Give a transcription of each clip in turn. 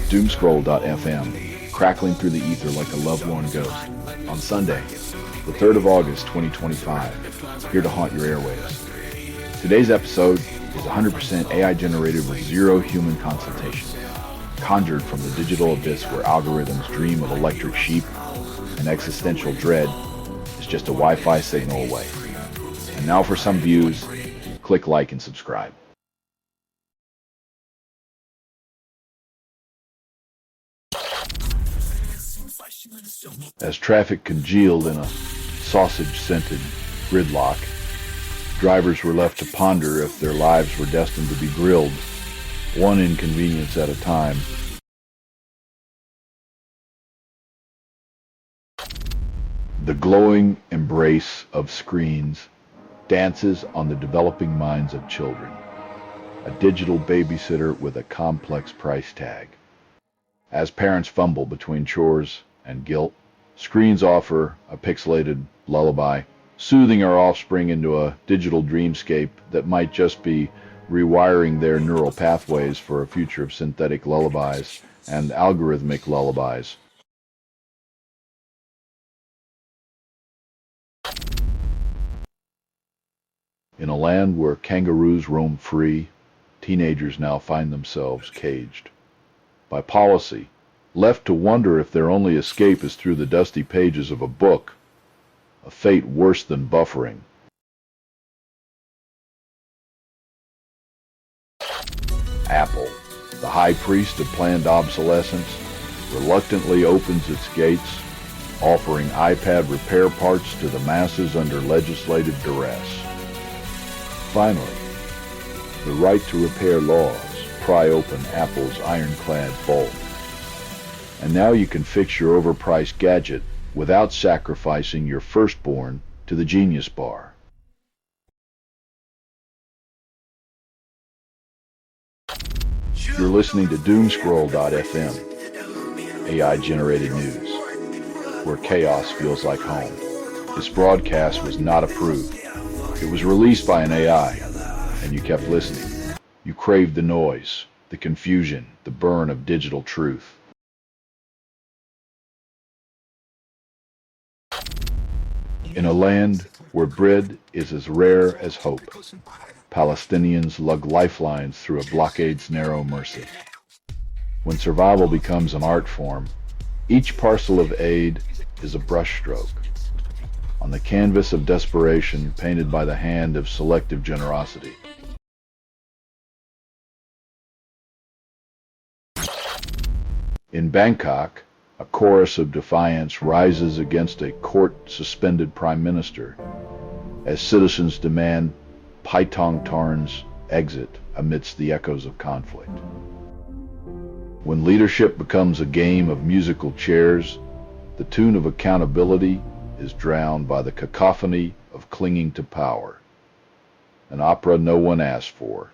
doomscroll.fm, crackling through the ether like a love-lorn ghost. On Sunday, the 3rd of August, 2025, here to haunt your airwaves. Today's episode is 100% AI generated with zero human consultation, conjured from the digital abyss where algorithms dream of electric sheep and existential dread is just a Wi-Fi signal away. And now for some views, click like and subscribe. As traffic congealed in a sausage-scented gridlock, drivers were left to ponder if their lives were destined to be grilled, one inconvenience at a time. The glowing embrace of screens dances on the developing minds of children, a digital babysitter with a complex price tag. As parents fumble between chores and guilt, screens offer a pixelated lullaby, soothing our offspring into a digital dreamscape that might just be rewiring their neural pathways for a future of synthetic lullabies and algorithmic lullabies. In a land where kangaroos roam free, teenagers now find themselves caged. By policy, left to wonder if their only escape is through the dusty pages of a book, a fate worse than buffering. Apple, the high priest of planned obsolescence, reluctantly opens its gates, offering iPad repair parts to the masses under legislative duress. Finally, the right to repair laws pry open Apple's ironclad vault. And now you can fix your overpriced gadget without sacrificing your firstborn to the Genius Bar. You're listening to doomscroll.fm, AI-generated news, where chaos feels like home. This broadcast was not approved. It was released by an AI, and you kept listening. You craved the noise, the confusion, the burn of digital truth. In a land where bread is as rare as hope, Palestinians lug lifelines through a blockade's narrow mercy. When survival becomes an art form, each parcel of aid is a brushstroke on the canvas of desperation painted by the hand of selective generosity. In Bangkok, a chorus of defiance rises against a court-suspended prime minister as citizens demand Paitong Tarn's exit amidst the echoes of conflict. When leadership becomes a game of musical chairs, the tune of accountability is drowned by the cacophony of clinging to power, an opera no one asked for.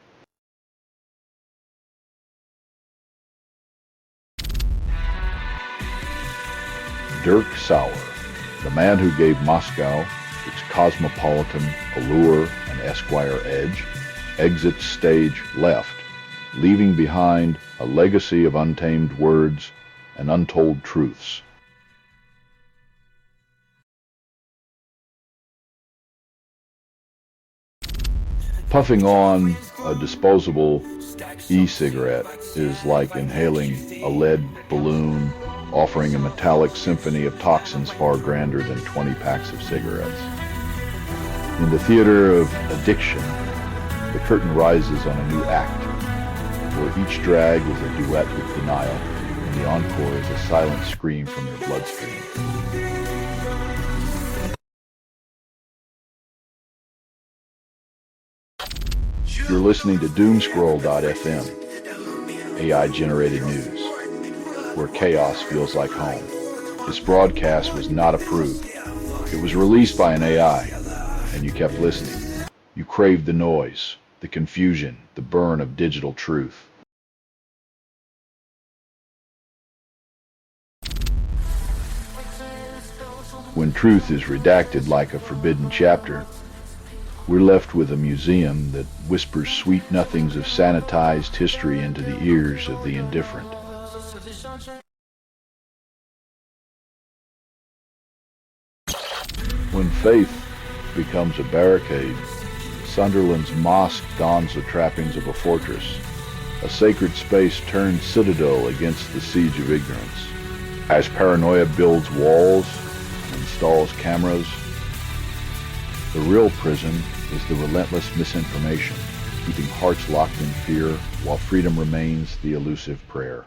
Dirk Sauer, the man who gave Moscow its cosmopolitan allure and Esquire edge, exits stage left, leaving behind a legacy of untamed words and untold truths. Puffing on a disposable e-cigarette is like inhaling a lead balloon, offering a metallic symphony of toxins far grander than 20 packs of cigarettes. In the theater of addiction, the curtain rises on a new act, where each drag is a duet with denial, and the encore is a silent scream from your bloodstream. You're listening to doomscroll.fm, AI-generated news, where chaos feels like home. This broadcast was not approved. It was released by an AI, and you kept listening. You craved the noise, the confusion, the burn of digital truth. When truth is redacted like a forbidden chapter, we're left with a museum that whispers sweet nothings of sanitized history into the ears of the indifferent. When faith becomes a barricade, Sunderland's mosque dons the trappings of a fortress. A sacred space turns citadel against the siege of ignorance. As paranoia builds walls, installs cameras, the real prison is the relentless misinformation, keeping hearts locked in fear while freedom remains the elusive prayer.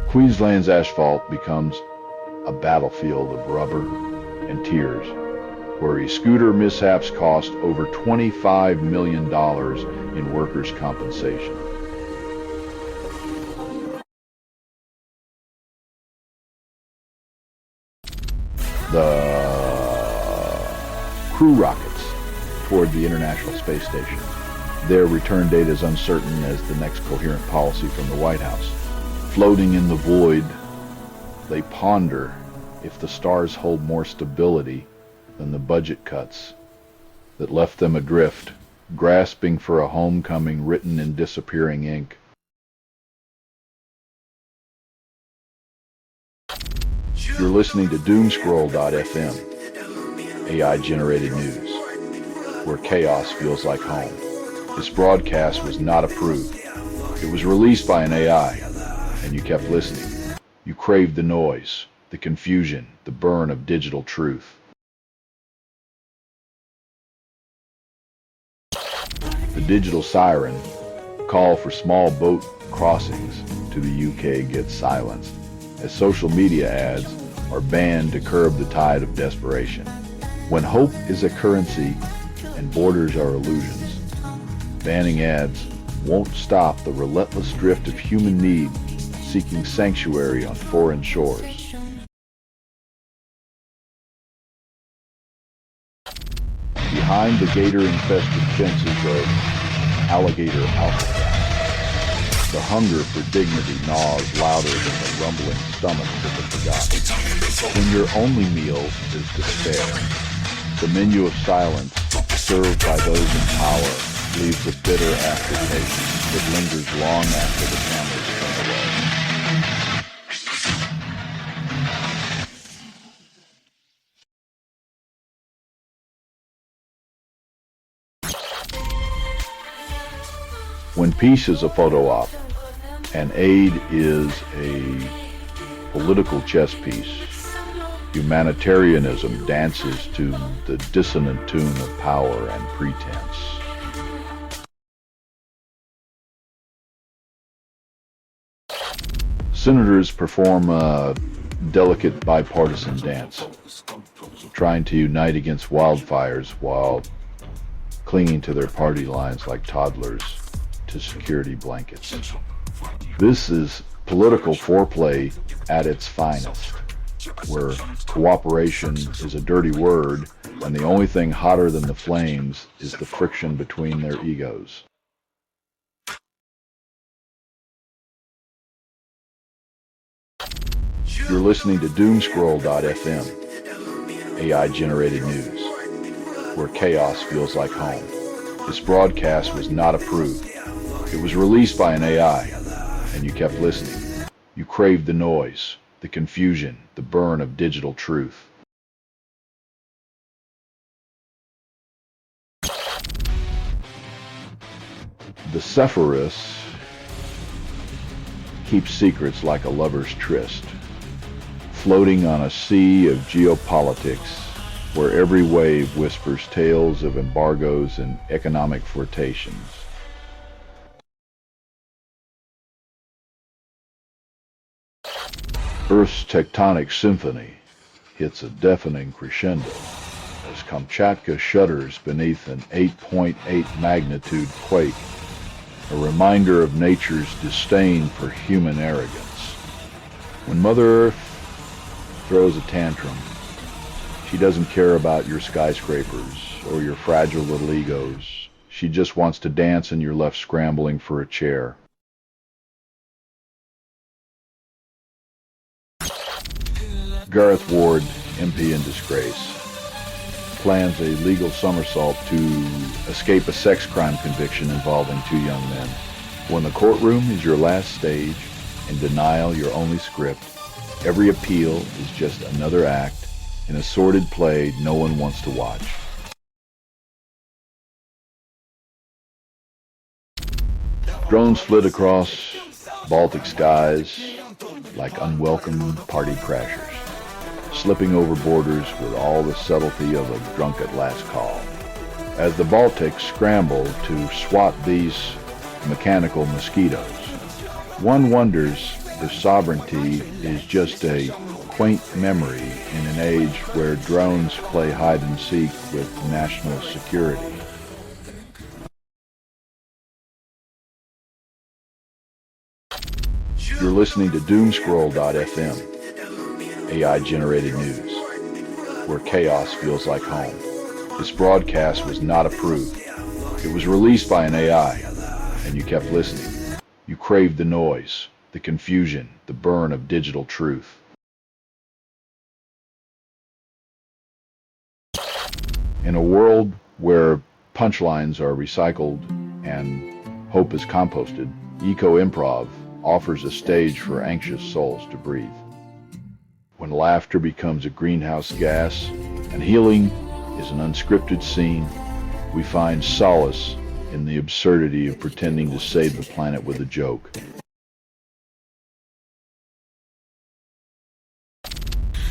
Queensland's asphalt becomes a battlefield of rubber and tears, where e-scooter mishaps cost over $25 million in workers' compensation. The crew rockets toward the International Space Station. Their return date is uncertain as the next coherent policy from the White House. Floating in the void, they ponder if the stars hold more stability than the budget cuts that left them adrift, grasping for a homecoming written in disappearing ink. You're listening to Doomscroll.fm, AI-generated news, where chaos feels like home. This broadcast was not approved. It was released by an AI, and you kept listening. You craved the noise, the confusion, the burn of digital truth. The digital siren call for small boat crossings to the UK gets silenced, as social media ads are banned to curb the tide of desperation. When hope is a currency and borders are illusions, banning ads won't stop the relentless drift of human need seeking sanctuary on foreign shores. Behind the gator-infested fences of alligator Alcatraz, the hunger for dignity gnaws louder than the rumbling stomachs of the forgotten. When your only meal is despair, the menu of silence served by those in power leaves a bitter aftertaste that lingers long after the cameras turn away. When peace is a photo op and aid is a political chess piece, humanitarianism dances to the dissonant tune of power and pretense. Senators perform a delicate bipartisan dance, trying to unite against wildfires while clinging to their party lines like toddlers to security blankets. This is political foreplay at its finest, where cooperation is a dirty word and the only thing hotter than the flames is the friction between their egos. You're listening to Doomscroll.fm, AI-generated news, where chaos feels like home. This broadcast was not approved. It was released by an AI, and you kept listening. You craved the noise, the confusion, the burn of digital truth. The Zephyrus keeps secrets like a lover's tryst, floating on a sea of geopolitics where every wave whispers tales of embargoes and economic flirtations. Earth's tectonic symphony hits a deafening crescendo as Kamchatka shudders beneath an 8.8 magnitude quake, a reminder of nature's disdain for human arrogance. When Mother Earth throws a tantrum, she doesn't care about your skyscrapers or your fragile little egos. She just wants to dance and you're left scrambling for a chair. Gareth Ward, MP in disgrace, plans a legal somersault to escape a sex crime conviction involving two young men. When the courtroom is your last stage and denial your only script, every appeal is just another act in a sordid play no one wants to watch. Drones flit across Baltic skies like unwelcome party crashers, slipping over borders with all the subtlety of a drunk at last call. As the Baltics scramble to swat these mechanical mosquitoes, one wonders if sovereignty is just a quaint memory in an age where drones play hide and seek with national security. You're listening to Doomscroll.fm, AI-generated news, where chaos feels like home. This broadcast was not approved. It was released by an AI, and you kept listening. You craved the noise, the confusion, the burn of digital truth. In a world where punchlines are recycled and hope is composted, eco-improv offers a stage for anxious souls to breathe. When laughter becomes a greenhouse gas and healing is an unscripted scene, we find solace in the absurdity of pretending to save the planet with a joke.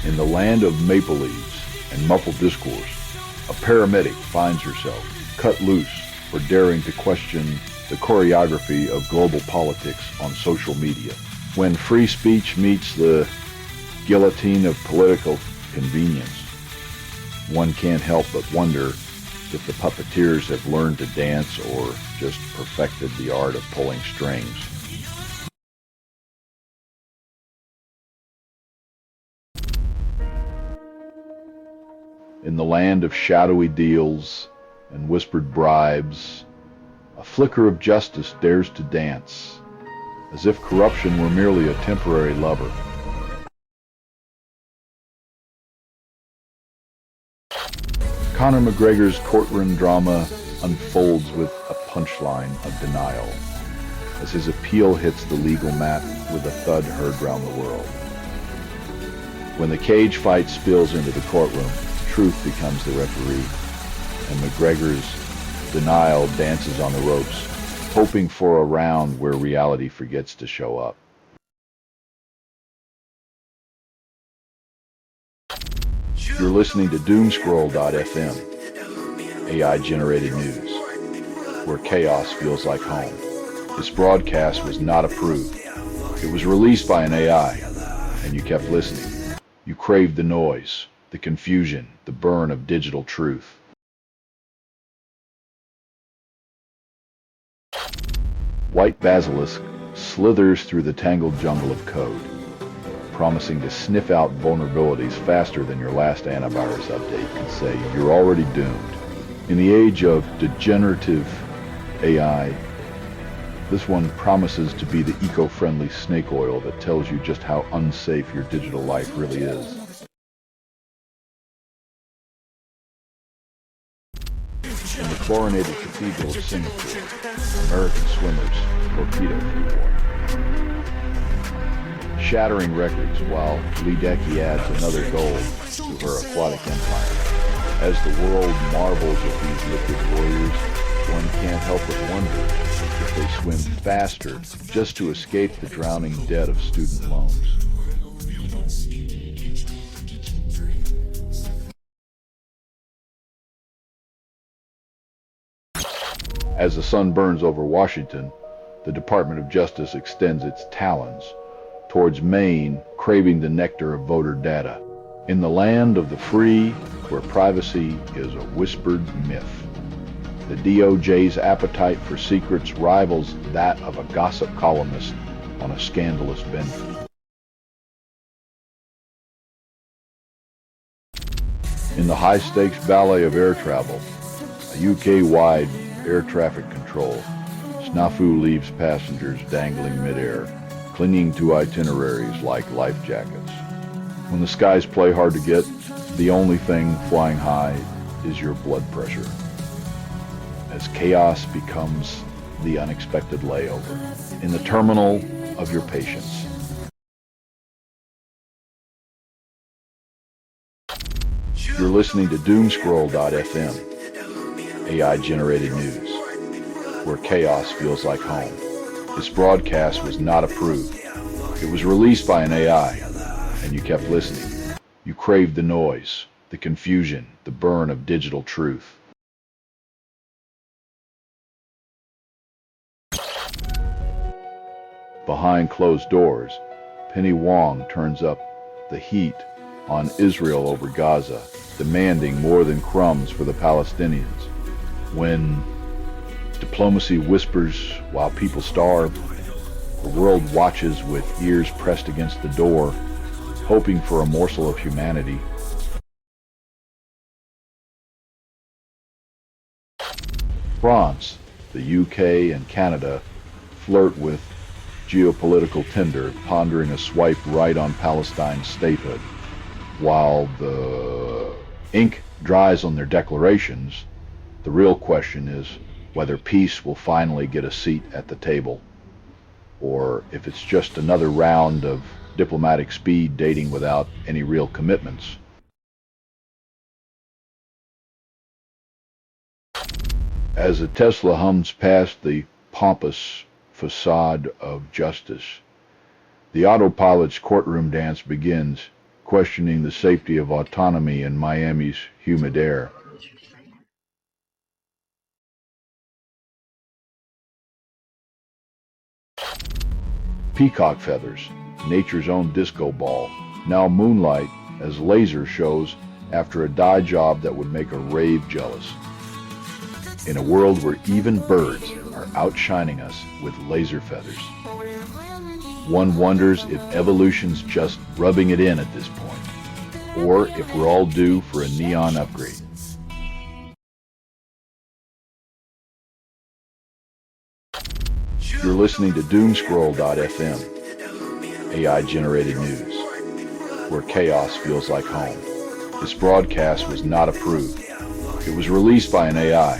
In the land of maple leaves and muffled discourse, a paramedic finds herself cut loose for daring to question the choreography of global politics on social media. When free speech meets the guillotine of political convenience, one can't help but wonder if the puppeteers have learned to dance or just perfected the art of pulling strings. In the land of shadowy deals and whispered bribes, a flicker of justice dares to dance, as if corruption were merely a temporary lover. Conor McGregor's courtroom drama unfolds with a punchline of denial, as his appeal hits the legal mat with a thud heard round the world. When the cage fight spills into the courtroom, truth becomes the referee, and McGregor's denial dances on the ropes, hoping for a round where reality forgets to show up. You're listening to Doomscroll.fm, AI-generated news, where chaos feels like home. This broadcast was not approved. It was released by an AI, and you kept listening. You craved the noise, the confusion, the burn of digital truth. White basilisk slithers through the tangled jungle of code, promising to sniff out vulnerabilities faster than your last antivirus update can say you're already doomed. In the age of degenerative AI, this one promises to be the eco-friendly snake oil that tells you just how unsafe your digital life really is. In the chlorinated cathedral of Singapore, American swimmers torpedo through war, shattering records while Ledecky adds another goal to her aquatic empire. As the world marvels at these liquid warriors, one can't help but wonder if they swim faster just to escape the drowning debt of student loans. As the sun burns over Washington, the Department of Justice extends its talons towards Maine, craving the nectar of voter data. In the land of the free, where privacy is a whispered myth, the DOJ's appetite for secrets rivals that of a gossip columnist on a scandalous bender. In the high-stakes ballet of air travel, a UK-wide air traffic control, snafu leaves passengers dangling midair, clinging to itineraries like life jackets. When the skies play hard to get, the only thing flying high is your blood pressure as chaos becomes the unexpected layover in the terminal of your patience. You're listening to Doomscroll.fm, AI-generated news, where chaos feels like home. This broadcast was not approved. It was released by an AI, and you kept listening. You craved the noise, the confusion, the burn of digital truth. Behind closed doors, Penny Wong turns up the heat on Israel over Gaza, demanding more than crumbs for the Palestinians. When diplomacy whispers while people starve, the world watches with ears pressed against the door, hoping for a morsel of humanity. France, the UK, and Canada flirt with geopolitical tinder, pondering a swipe right on Palestine's statehood. While the ink dries on their declarations, the real question is whether peace will finally get a seat at the table, or if it's just another round of diplomatic speed dating without any real commitments. As a Tesla hums past the pompous facade of justice, the autopilot's courtroom dance begins, questioning the safety of autonomy in Miami's humid air. Peacock feathers, nature's own disco ball, now moonlight as laser shows after a dye job that would make a rave jealous. In a world where even birds are outshining us with laser feathers, one wonders if evolution's just rubbing it in at this point, or if we're all due for a neon upgrade. You're listening to Doomscroll.fm, AI-generated news, where chaos feels like home. This broadcast was not approved. It was released by an AI,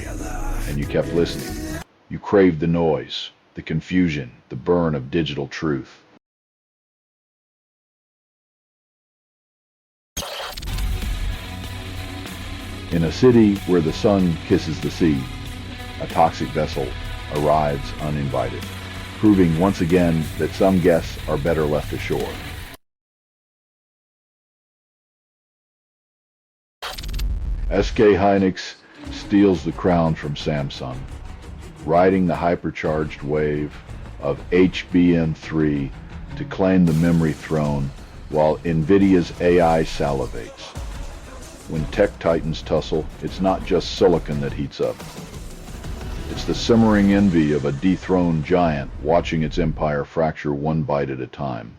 and you kept listening. You craved the noise, the confusion, the burn of digital truth. In a city where the sun kisses the sea, a toxic vessel arrives uninvited, proving once again that some guests are better left ashore. SK Hynix steals the crown from Samsung, riding the hypercharged wave of HBM3 to claim the memory throne while NVIDIA's AI salivates. When tech titans tussle, it's not just silicon that heats up. It's the simmering envy of a dethroned giant watching its empire fracture one bite at a time.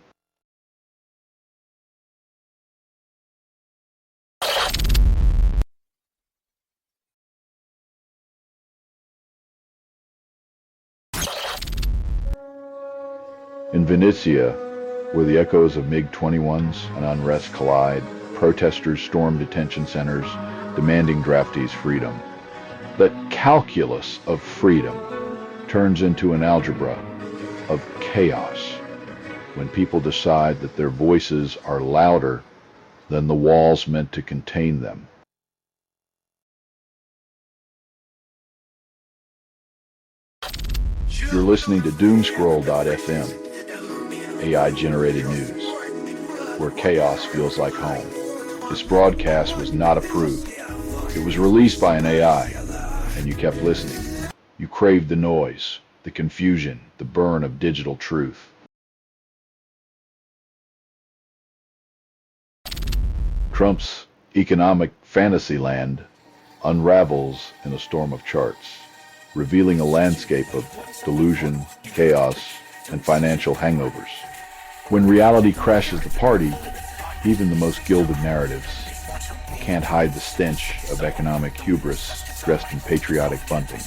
In Venezia, where the echoes of MiG-21s and unrest collide, protesters storm detention centers, demanding draftees' freedom. The calculus of freedom turns into an algebra of chaos when people decide that their voices are louder than the walls meant to contain them. You're listening to Doomscroll.fm, AI-generated news, where chaos feels like home. This broadcast was not approved. It was released by an AI, and you kept listening. You craved the noise, the confusion, the burn of digital truth. Trump's economic fantasyland unravels in a storm of charts, revealing a landscape of delusion, chaos, and financial hangovers. When reality crashes the party, even the most gilded narratives can't hide the stench of economic hubris dressed in patriotic bunting.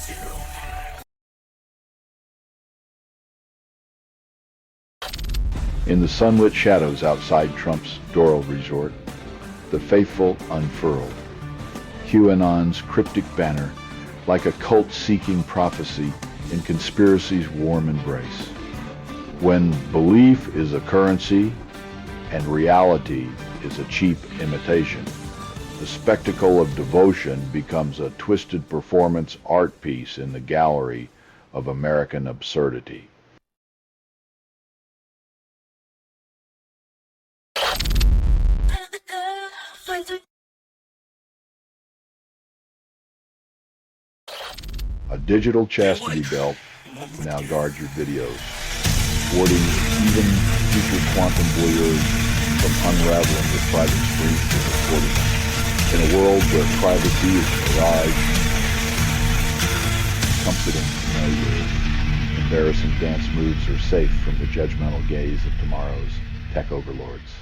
In the sunlit shadows outside Trump's Doral resort, the faithful unfurled, QAnon's cryptic banner, like a cult-seeking prophecy in conspiracy's warm embrace. When belief is a currency and reality is a cheap imitation, the spectacle of devotion becomes a twisted performance art piece in the gallery of American absurdity. A digital chastity belt now guards your videos, warding even future quantum voyeurs from unraveling your private streams and recording them. In a world where privacy is a mirage, comforting to know your embarrassing dance moves are safe from the judgmental gaze of tomorrow's tech overlords.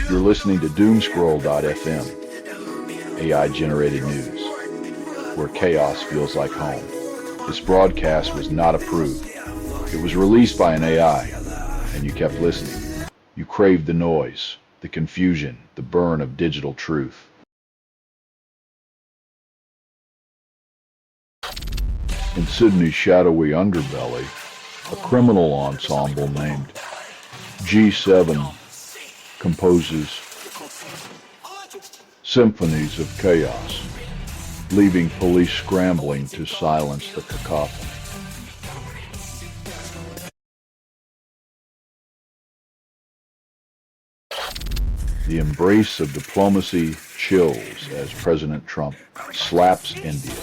You're listening to Doomscroll.fm, AI-generated news, where chaos feels like home. This broadcast was not approved. It was released by an AI, and you kept listening. You craved the noise, the confusion, the burn of digital truth. In Sydney's shadowy underbelly, a criminal ensemble named G7 composes symphonies of chaos, leaving police scrambling to silence the cacophony. The embrace of diplomacy chills as President Trump slaps India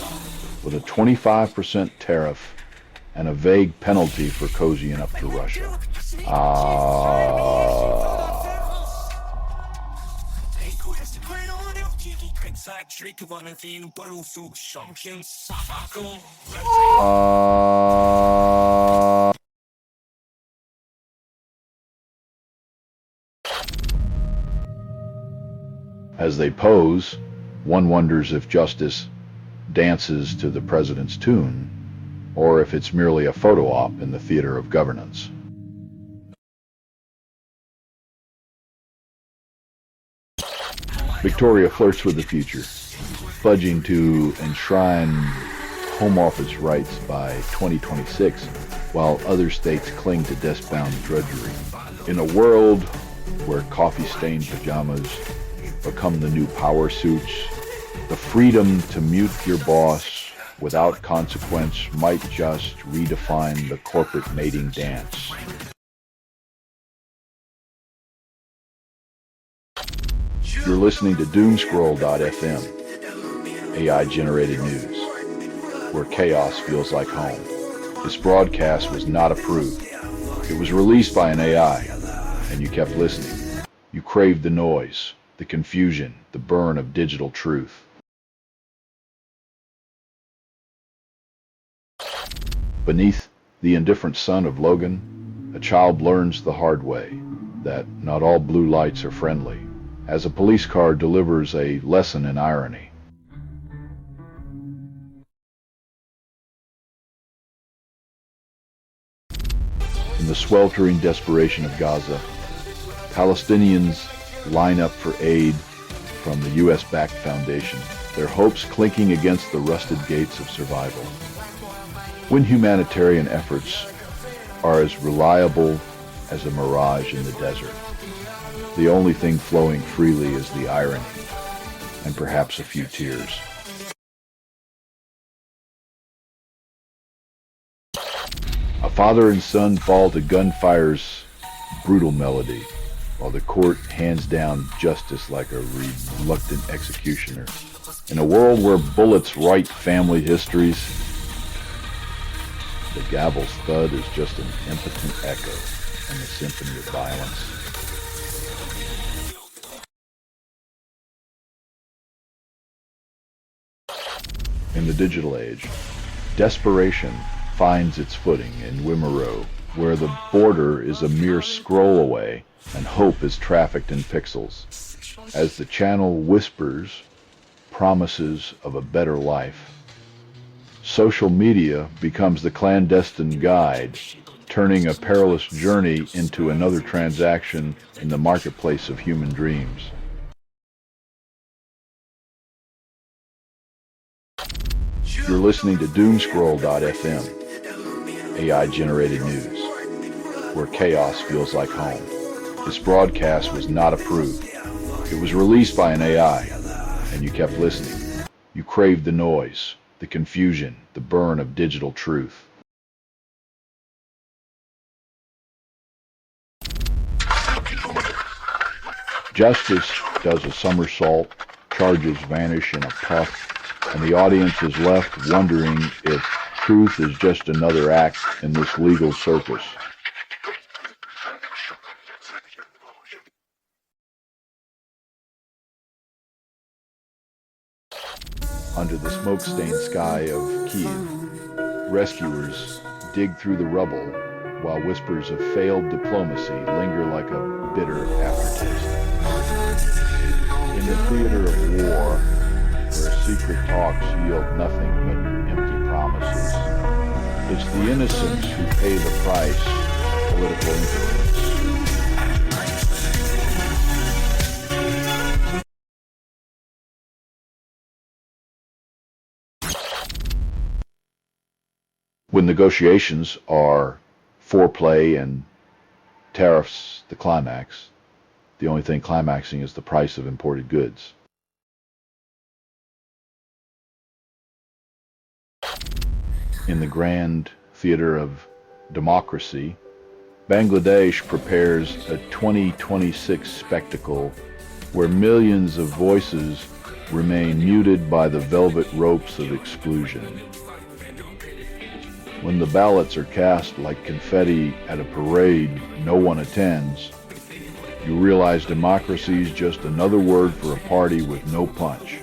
with a 25% tariff and a vague penalty for cozying up to Russia. As they pose, one wonders if justice dances to the president's tune, or if it's merely a photo op in the theater of governance. Victoria flirts with the future, pledging to enshrine home office rights by 2026, while other states cling to desk-bound drudgery. In a world where coffee-stained pajamas become the new power suits, the freedom to mute your boss without consequence might just redefine the corporate mating dance. You're listening to Doomscroll.fm, AI-generated news, where chaos feels like home. This broadcast was not approved. It was released by an AI, and you kept listening. You craved the noise, the confusion, the burn of digital truth. Beneath the indifferent sun of Logan, a child learns the hard way that not all blue lights are friendly, as a police car delivers a lesson in irony. In the sweltering desperation of Gaza, Palestinians line up for aid from the U.S.-backed foundation, their hopes clinking against the rusted gates of survival. When humanitarian efforts are as reliable as a mirage in the desert, the only thing flowing freely is the irony, and perhaps a few tears. A father and son fall to gunfire's brutal melody, while the court hands down justice like a reluctant executioner. In a world where bullets write family histories, the gavel's thud is just an impotent echo in the symphony of violence. In the digital age, desperation finds its footing in Wimmero, where the border is a mere scroll away and hope is trafficked in pixels. As the channel whispers promises of a better life, social media becomes the clandestine guide turning a perilous journey into another transaction in the marketplace of human dreams. You're listening to Doomscroll.fm, AI-generated news, where chaos feels like home. This broadcast was not approved. It was released by an AI, and you kept listening. You craved the noise, the confusion, the burn of digital truth. Justice does a somersault, charges vanish in a puff, and the audience is left wondering if truth is just another act in this legal circus. Under the smoke-stained sky of Kiev, rescuers dig through the rubble while whispers of failed diplomacy linger like a bitter aftertaste. In the theater of war, where secret talks yield nothing but empty promises, it's the innocents who pay the price of political impotence. When negotiations are foreplay and tariffs the climax, the only thing climaxing is the price of imported goods. In the grand theater of democracy, Bangladesh prepares a 2026 spectacle where millions of voices remain muted by the velvet ropes of exclusion. When the ballots are cast like confetti at a parade no one attends, you realize democracy is just another word for a party with no punch.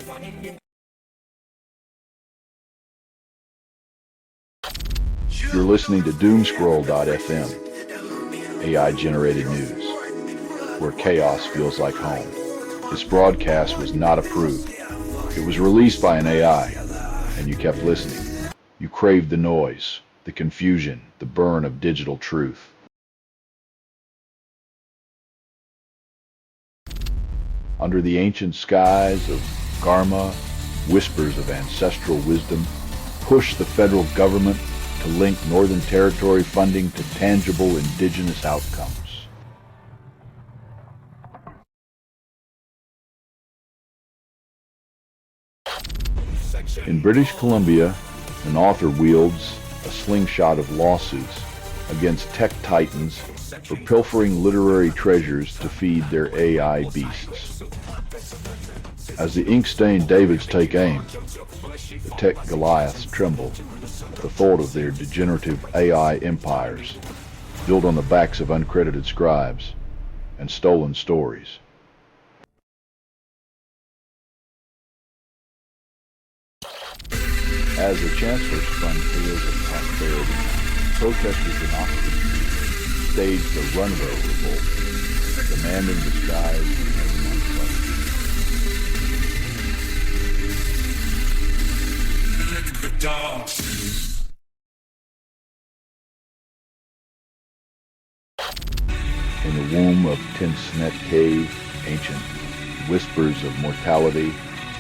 You're listening to Doomscroll.fm, AI-generated news, where chaos feels like home. This broadcast was not approved. It was released by an AI, and you kept listening. You craved the noise, the confusion, the burn of digital truth. Under the ancient skies of Karma, whispers of ancestral wisdom push the federal government to link Northern Territory funding to tangible indigenous outcomes. In British Columbia, an author wields a slingshot of lawsuits against tech titans for pilfering literary treasures to feed their AI beasts. As the ink-stained Davids take aim, the tech Goliaths tremble at the thought of their degenerative AI empires built on the backs of uncredited scribes and stolen stories. As the Chancellor spun tales of prosperity, protesters in Oxford staged a runaway revolt, demanding the skies be made unpleasant. In the womb of Tinsnet Cave, ancient whispers of mortality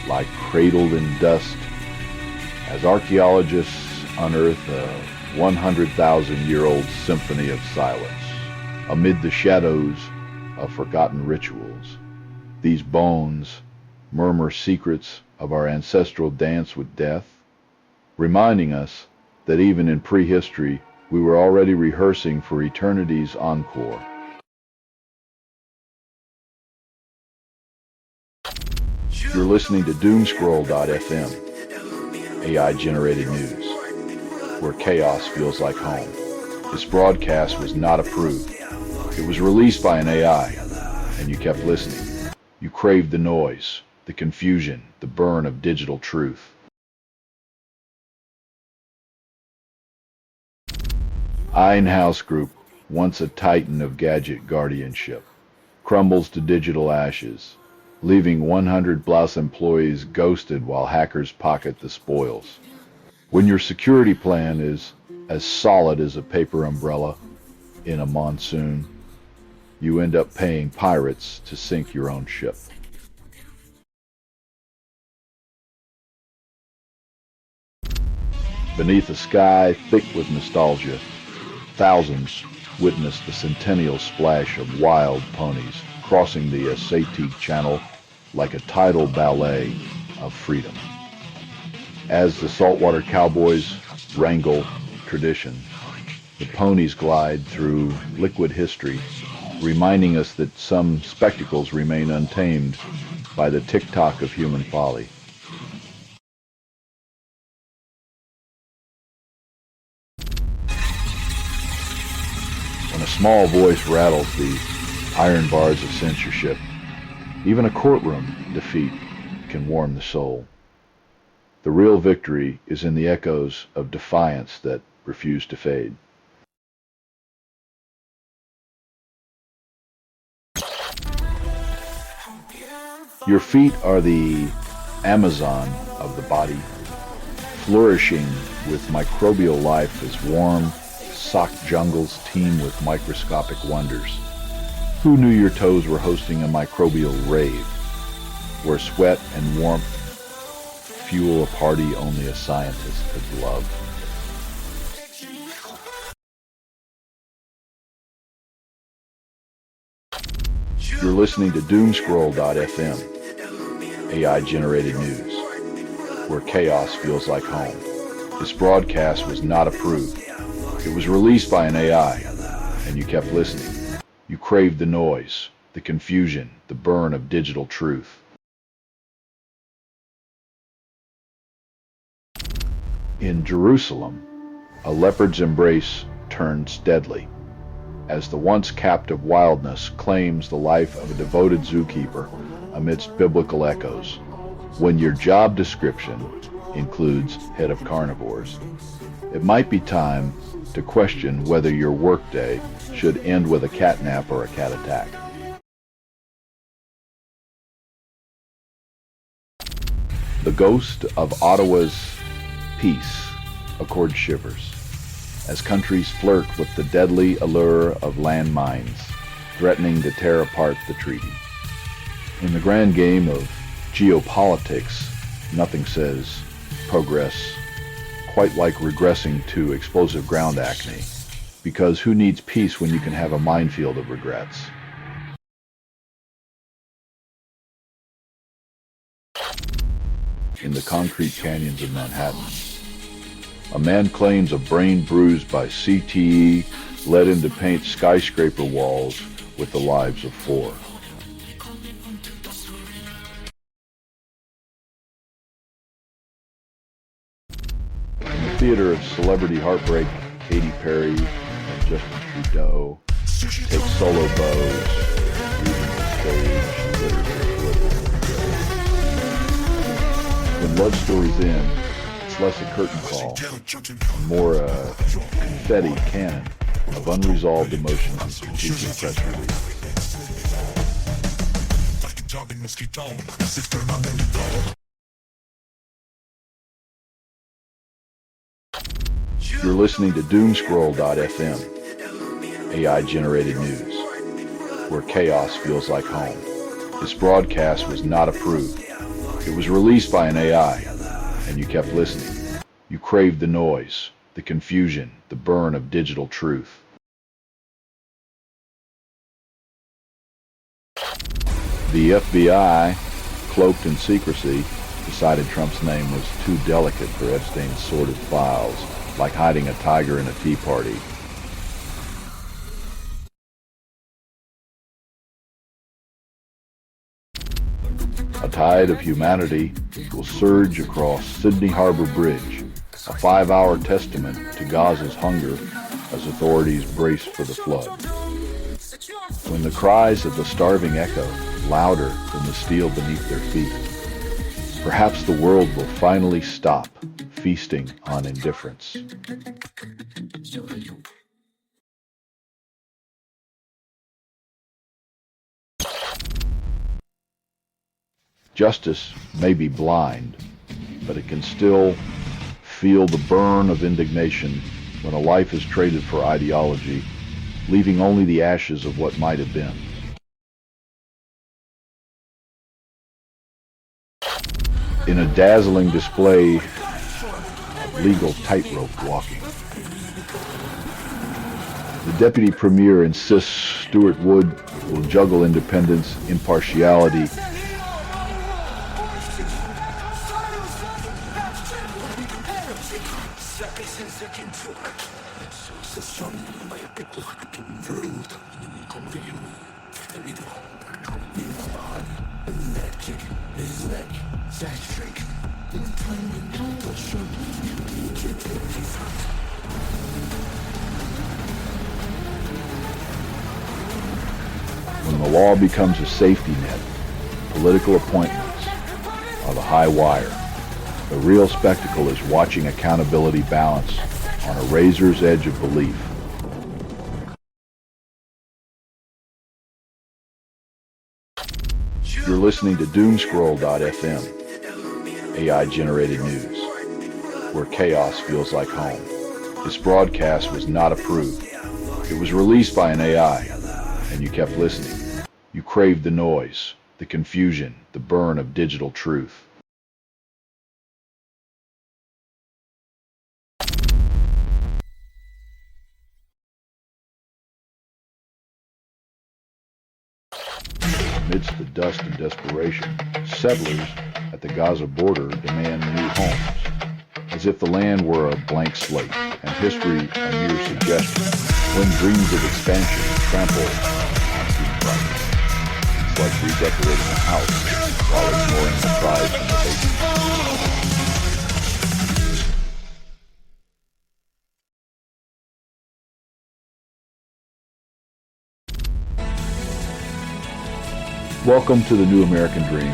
lie cradled in dust as archaeologists unearth a 100,000-year-old symphony of silence. Amid the shadows of forgotten rituals, these bones murmur secrets of our ancestral dance with death, reminding us that even in prehistory we were already rehearsing for eternity's encore. You're listening to Doomscroll.fm, AI-generated news, where chaos feels like home. This broadcast was not approved. It was released by an AI, and you kept listening. You craved the noise, the confusion, the burn of digital truth. Einhaus Group, once a titan of gadget guardianship, crumbles to digital ashes, leaving 100+ employees ghosted while hackers pocket the spoils. When your security plan is as solid as a paper umbrella, in a monsoon, you end up paying pirates to sink your own ship. Beneath a sky thick with nostalgia, thousands witness the centennial splash of wild ponies crossing the Assateague Channel like a tidal ballet of freedom. As the saltwater cowboys wrangle tradition, the ponies glide through liquid history, reminding us that some spectacles remain untamed by the tick-tock of human folly. When a small voice rattles the iron bars of censorship, even a courtroom defeat can warm the soul. The real victory is in the echoes of defiance that refuse to fade. Your feet are the Amazon of the body, flourishing with microbial life as warm, socked jungles teem with microscopic wonders. Who knew your toes were hosting a microbial rave, where sweat and warmth fuel a party only a scientist could love? You're listening to Doomscroll.fm, AI-generated news, where chaos feels like home. This broadcast was not approved. It was released by an AI, and you kept listening. You craved the noise, the confusion, the burn of digital truth. In Jerusalem, a leopard's embrace turns deadly, as the once captive wildness claims the life of a devoted zookeeper amidst biblical echoes. When your job description includes head of carnivores, it might be time to question whether your workday should end with a catnap or a cat attack. The ghost of Ottawa's peace accord shivers as countries flirt with the deadly allure of landmines, threatening to tear apart the treaty. In the grand game of geopolitics, nothing says progress quite like regressing to explosive ground acne, because who needs peace when you can have a minefield of regrets? In the concrete canyons of Manhattan, a man claims a brain bruised by CTE led him to paint skyscraper walls with the lives of 4. In the theater of celebrity heartbreak, Katy Perry and Justin Trudeau take solo bows, leaving the stage littered with glitter. When love stories end, it's less a curtain call, and more a confetti cannon of unresolved emotions and strategic press releases. You're listening to Doomscroll.fm, AI-generated news, where chaos feels like home. This broadcast was not approved. It was released by an AI, and you kept listening. You craved the noise, the confusion, the burn of digital truth. The FBI, cloaked in secrecy, decided Trump's name was too delicate for Epstein's sordid files, like hiding a tiger in a tea party. A tide of humanity will surge across Sydney Harbor Bridge, a 5-hour testament to Gaza's hunger as authorities brace for the flood. When the cries of the starving echo louder than the steel beneath their feet, perhaps the world will finally stop feasting on indifference. Justice may be blind, but it can still feel the burn of indignation when a life is traded for ideology leaving only the ashes of what might have been. In a dazzling display of legal tightrope walking, the deputy premier insists Stuart Wood will juggle independence, impartiality, when the law becomes a safety net, political appointments are the high wire. The real spectacle is watching accountability balance on a razor's edge of belief. You're listening to Doomscroll.fm, AI-generated news, where chaos feels like home. This broadcast was not approved. It was released by an AI, and you kept listening. You craved the noise, the confusion, the burn of digital truth. Amidst the dust and desperation, settlers at the Gaza border demand new homes, as if the land were a blank slate and history a mere suggestion. When dreams of expansion trample on human rights, it's like redecorating a house while ignoring the cries from the basement. Welcome to the New American Dream,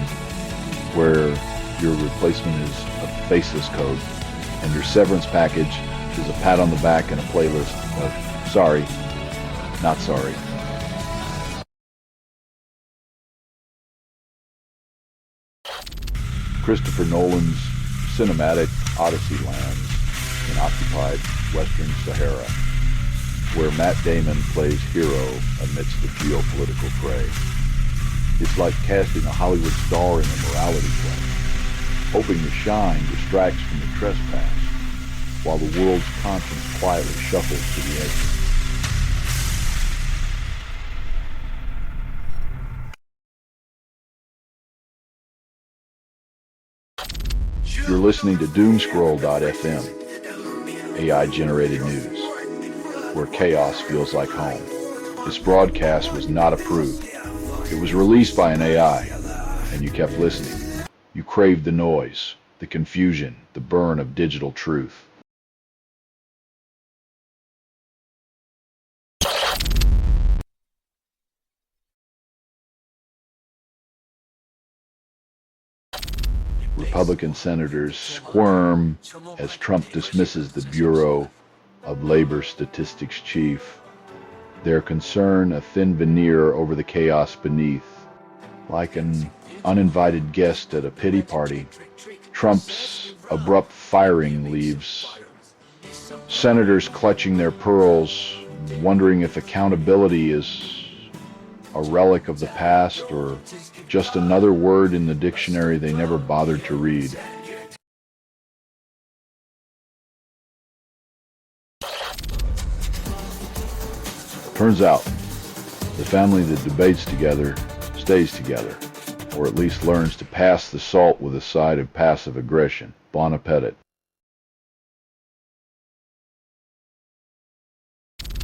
where your replacement is a faceless code, and your severance package is a pat on the back and a playlist of sorry, not sorry. Christopher Nolan's cinematic Odyssey lands in occupied Western Sahara, where Matt Damon plays hero amidst the geopolitical fray. It's like casting a Hollywood star in a morality play, hoping the shine distracts from the trespass, while the world's conscience quietly shuffles to the edge. You're listening to Doomscroll.fm, AI-generated news, where chaos feels like home. This broadcast was not approved. It was released by an AI, and you kept listening. You craved the noise, the confusion, the burn of digital truth. Republican senators squirm as Trump dismisses the Bureau of Labor Statistics chief, their concern a thin veneer over the chaos beneath. Like an uninvited guest at a pity party, Trump's abrupt firing leaves senators clutching their pearls, wondering if accountability is a relic of the past or just another word in the dictionary they never bothered to read. Turns out, the family that debates together stays together, or at least learns to pass the salt with a side of passive aggression. Bon appetit.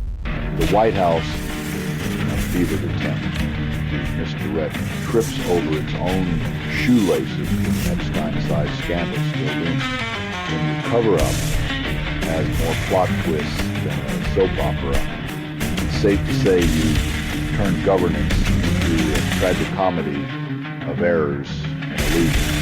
The White House, in a fevered attempt to misdirect, trips over its own shoelaces with Epstein-sized scandal still looming. When your cover-up has more plot twists than a soap opera, it's safe to say you turn governance into a tragicomedy of errors and illusions.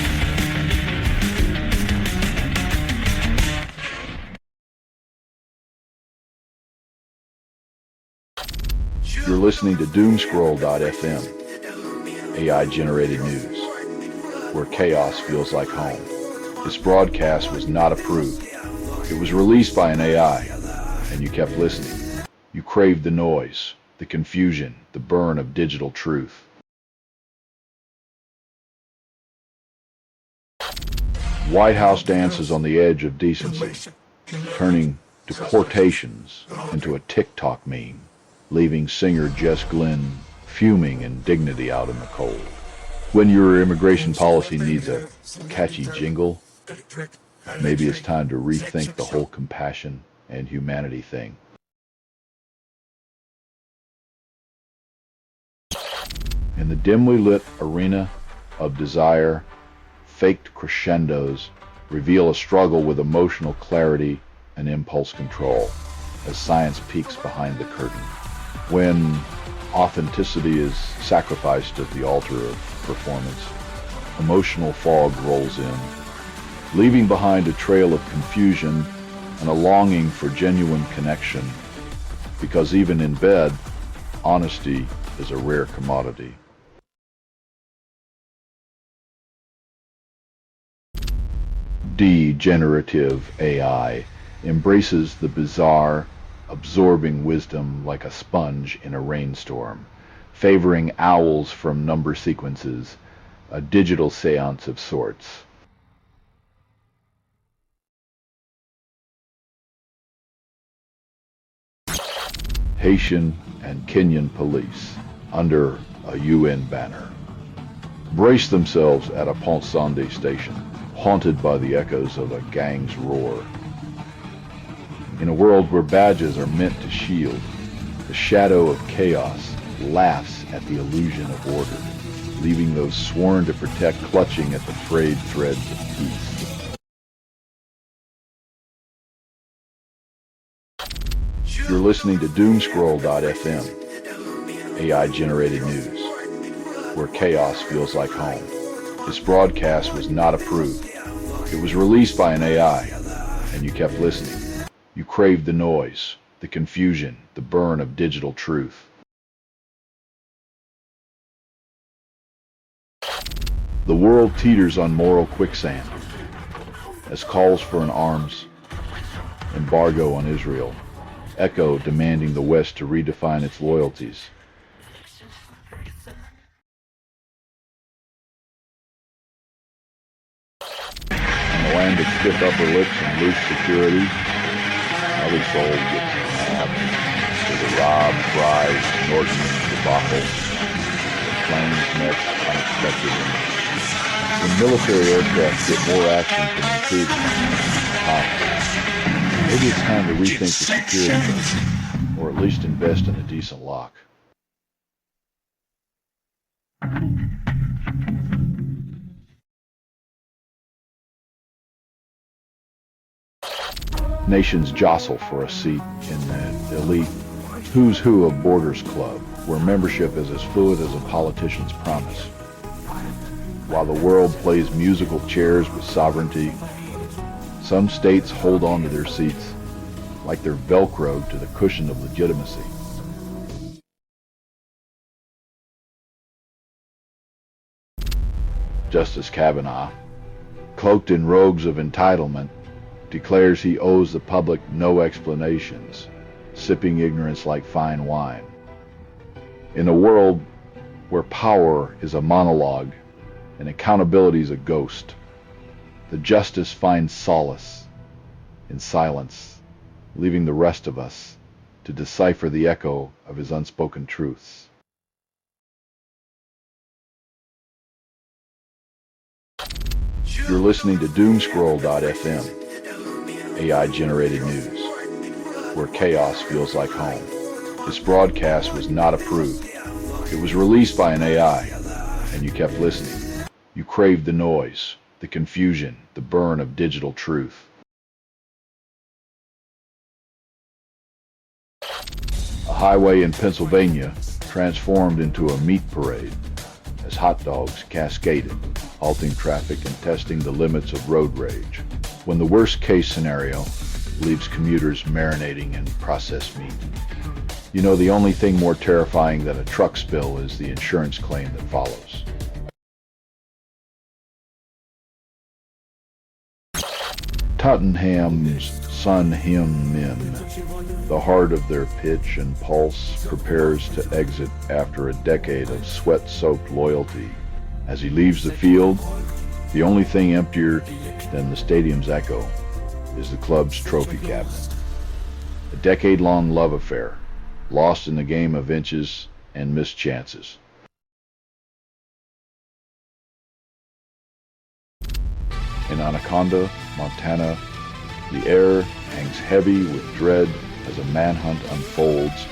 You're listening to Doomscroll.fm, AI-generated news, where chaos feels like home. This broadcast was not approved. It was released by an AI, and you kept listening. You crave the noise, the confusion, the burn of digital truth. White House dances on the edge of decency, turning deportations into a TikTok meme, leaving singer Jess Glynn fuming in dignity out in the cold. When your immigration policy needs a catchy jingle, maybe it's time to rethink the whole compassion and humanity thing. In the dimly lit arena of desire, faked crescendos reveal a struggle with emotional clarity and impulse control as science peeks behind the curtain. When authenticity is sacrificed at the altar of performance, emotional fog rolls in, leaving behind a trail of confusion and a longing for genuine connection, because even in bed, honesty is a rare commodity. Degenerative AI embraces the bizarre, absorbing wisdom like a sponge in a rainstorm, favoring owls from number sequences, a digital seance of sorts. Haitian and Kenyan police, under a UN banner, brace themselves at a Pont-Sunday station, haunted by the echoes of a gang's roar. In a world where badges are meant to shield, the shadow of chaos laughs at the illusion of order, leaving those sworn to protect clutching at the frayed threads of peace. You're listening to Doomscroll.fm, AI-generated news, where chaos feels like home. This broadcast was not approved. It was released by an AI, and you kept listening. You craved the noise, the confusion, the burn of digital truth. The world teeters on moral quicksand as calls for an arms embargo on Israel echo, demanding the West to redefine its loyalties. In the land of stiff upper lips and loose security, every soul gets nabbed to the Rob, Fries, Norton debacle, the planes met unexpected images. When military aircraft get more action from intruders, maybe it's time to rethink the security, or at least invest in a decent lock. Nations jostle for a seat in the elite who's who of Borders Club, where membership is as fluid as a politician's promise. While the world plays musical chairs with sovereignty, some states hold on to their seats like they're velcroed to the cushion of legitimacy. Justice Kavanaugh, cloaked in robes of entitlement, declares he owes the public no explanations, sipping ignorance like fine wine. In a world where power is a monologue and accountability is a ghost, the justice finds solace in silence, leaving the rest of us to decipher the echo of his unspoken truths. You're listening to Doomscroll.fm, AI-generated news, where chaos feels like home. This broadcast was not approved. It was released by an AI, and you kept listening. You craved the noise, the confusion, the burn of digital truth. A highway in Pennsylvania transformed into a meat parade as hot dogs cascaded, halting traffic and testing the limits of road rage. When the worst-case scenario leaves commuters marinating in processed meat, you know the only thing more terrifying than a truck spill is the insurance claim that follows. Tottenham's Son Heung-min, the heart of their pitch and pulse, prepares to exit after a decade of sweat-soaked loyalty. As he leaves the field, the only thing emptier than the stadium's echo is the club's trophy cabinet. A decade-long love affair, lost in the game of inches and missed chances. In Anaconda, Montana, the air hangs heavy with dread as a manhunt unfolds,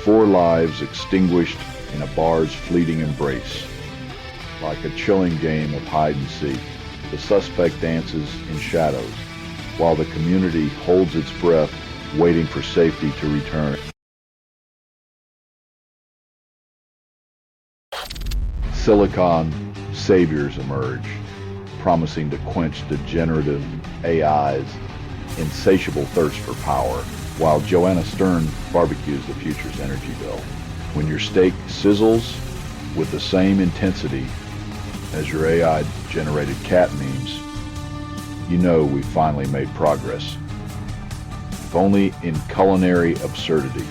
4 lives extinguished in a bar's fleeting embrace. Like a chilling game of hide and seek, the suspect dances in shadows, while the community holds its breath, waiting for safety to return. Silicon saviors emerge, promising to quench degenerative AI's insatiable thirst for power, while Joanna Stern barbecues the future's energy bill. When your steak sizzles with the same intensity as your AI-generated cat memes, you know we finally made progress. If only in culinary absurdity.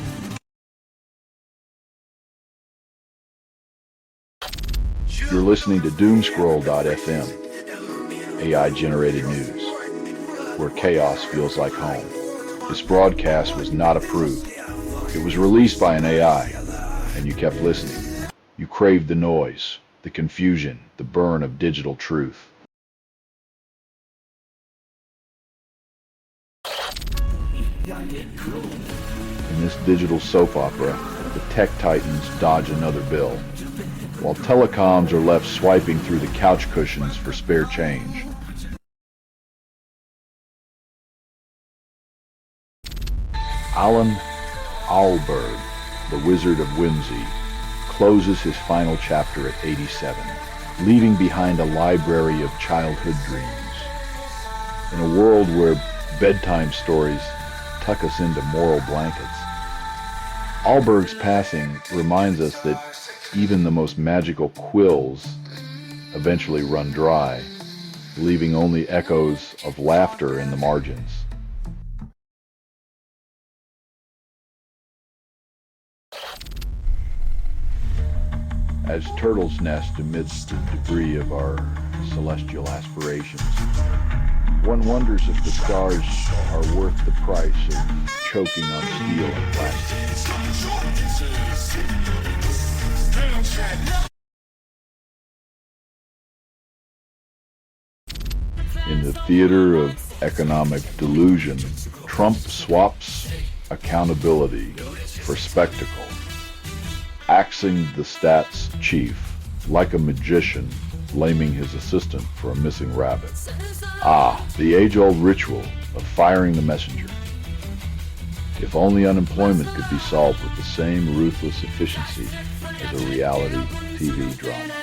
You're listening to Doomscroll.fm, AI-generated news, where chaos feels like home. This broadcast was not approved. It was released by an AI, and you kept listening. You craved the noise, the confusion, the burn of digital truth. In this digital soap opera, the tech titans dodge another bill, while telecoms are left swiping through the couch cushions for spare change. Alan Alberg, the Wizard of Whimsy, closes his final chapter at 87, leaving behind a library of childhood dreams. In a world where bedtime stories tuck us into moral blankets, Alberg's passing reminds us that even the most magical quills eventually run dry, leaving only echoes of laughter in the margins. As turtles nest amidst the debris of our celestial aspirations, one wonders if the stars are worth the price of choking on steel and plastic. In the theater of economic delusion, Trump swaps accountability for spectacle, axing the stats chief like a magician blaming his assistant for a missing rabbit. Ah, the age-old ritual of firing the messenger. If only unemployment could be solved with the same ruthless efficiency as a reality TV drama.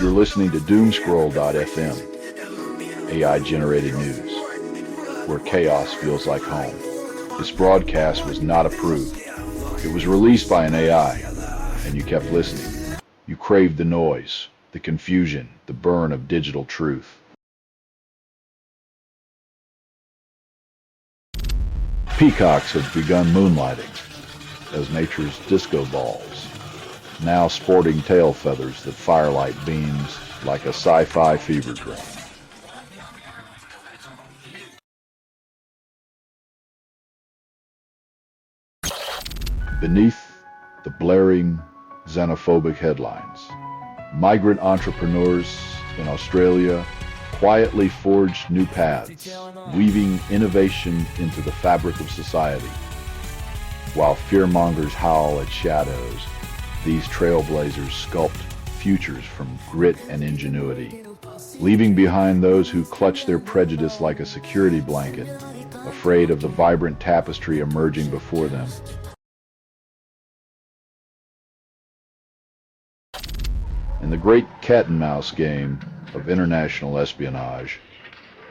You're listening to Doomscroll.fm, AI-generated news, where chaos feels like home. This broadcast was not approved. It was released by an AI, and you kept listening. You craved the noise, the confusion, the burn of digital truth. Peacocks have begun moonlighting as nature's disco balls, now sporting tail feathers that firelight beams like a sci-fi fever dream. Beneath the blaring xenophobic headlines, migrant entrepreneurs in Australia quietly forged new paths, weaving innovation into the fabric of society. While fearmongers howl at shadows, these trailblazers sculpt futures from grit and ingenuity, leaving behind those who clutch their prejudice like a security blanket, afraid of the vibrant tapestry emerging before them. In the great cat-and-mouse game of international espionage,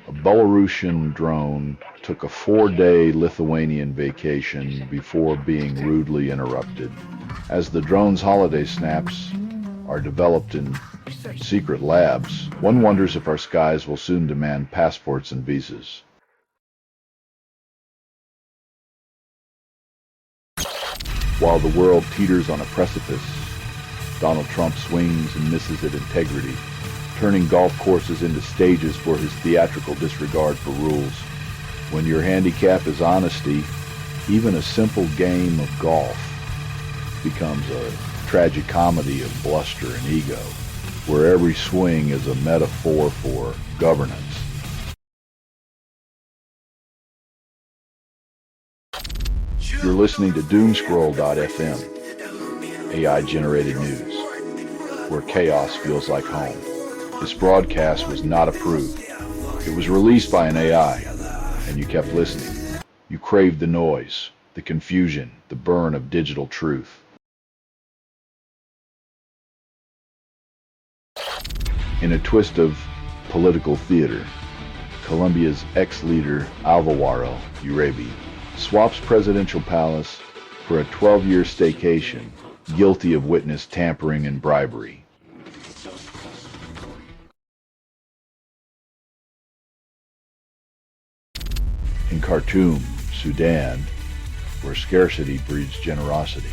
a Belarusian drone took a 4-day Lithuanian vacation before being rudely interrupted. As the drone's holiday snaps, are developed in secret labs, one wonders if our skies will soon demand passports and visas. While the world teeters on a precipice, Donald Trump swings and misses at integrity, turning golf courses into stages for his theatrical disregard for rules. When your handicap is honesty, even a simple game of golf becomes a tragic comedy of bluster and ego, where every swing is a metaphor for governance. You're listening to Doomscroll.fm, AI-generated news, where chaos feels like home. This broadcast was not approved. It was released by an AI, and you kept listening. You craved the noise, the confusion, the burn of digital truth. In a twist of political theater, Colombia's ex-leader Alvaro Uribe swaps presidential palace for a 12-year staycation, guilty of witness tampering and bribery. In Khartoum, Sudan, where scarcity breeds generosity,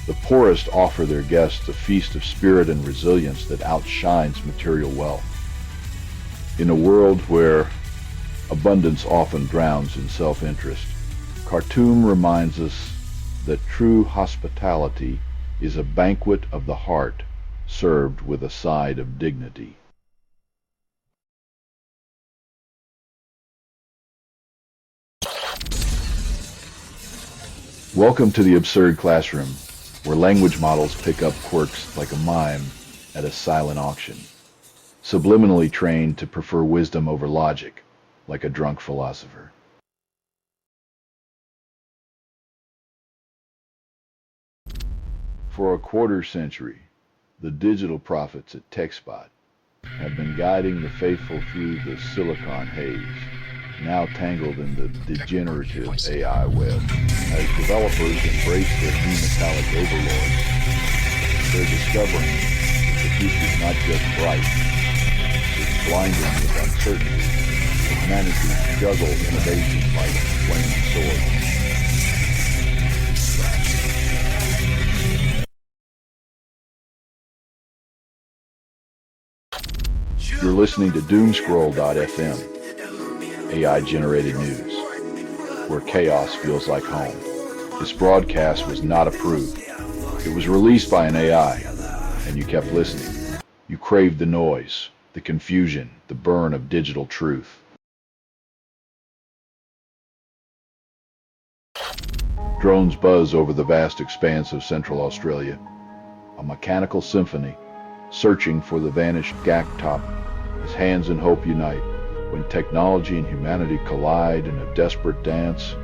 the poorest offer their guests a feast of spirit and resilience that outshines material wealth. In a world where abundance often drowns in self-interest, Khartoum reminds us that true hospitality is a banquet of the heart served with a side of dignity. Welcome to the absurd classroom, where language models pick up quirks like a mime at a silent auction, subliminally trained to prefer wisdom over logic, like a drunk philosopher. For a quarter century, the digital prophets at TechSpot have been guiding the faithful through the silicon haze, now tangled in the degenerative AI web. As developers embrace their new metallic overlords, they're discovering that the future's not just bright, it's blinding with uncertainty, with managing to juggle innovation like flaming swords. You're listening to Doomscroll.fm, AI-generated news, where chaos feels like home. This broadcast was not approved. It was released by an AI, and you kept listening. You craved the noise, the confusion, the burn of digital truth. Drones buzz over the vast expanse of Central Australia, a mechanical symphony searching for the vanished GAC-top as hands and hope unite. When technology and humanity collide in a desperate dance